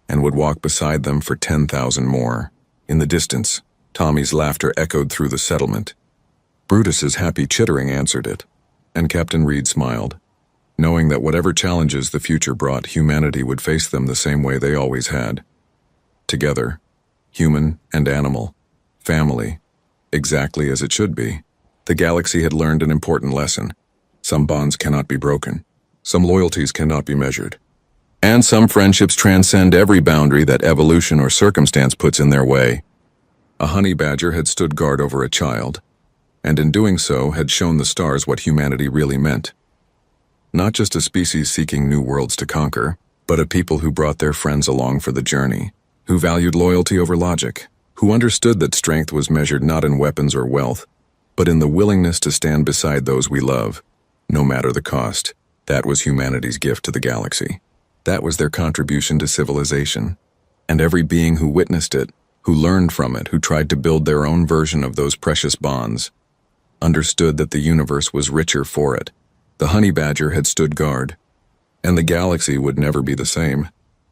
and would walk beside them for 10,000 more. In the distance, Tommy's laughter echoed through the settlement. Brutus's happy chittering answered it, and Captain Reed smiled, knowing that whatever challenges the future brought, humanity would face them the same way they always had. Together, human and animal, family, exactly as it should be. The galaxy had learned an important lesson. Some bonds cannot be broken. Some loyalties cannot be measured. And some friendships transcend every boundary that evolution or circumstance puts in their way. A honey badger had stood guard over a child, and in doing so had shown the stars what humanity really meant. Not just a species seeking new worlds to conquer, but a people who brought their friends along for the journey, who valued loyalty over logic, who understood that strength was measured not in weapons or wealth, but in the willingness to stand beside those we love, no matter the cost. That was humanity's gift to the galaxy. That was their contribution to civilization. And every being who witnessed it, who learned from it, who tried to build their own version of those precious bonds, understood that the universe was richer for it. The honey badger had stood guard, and the galaxy would never be the same.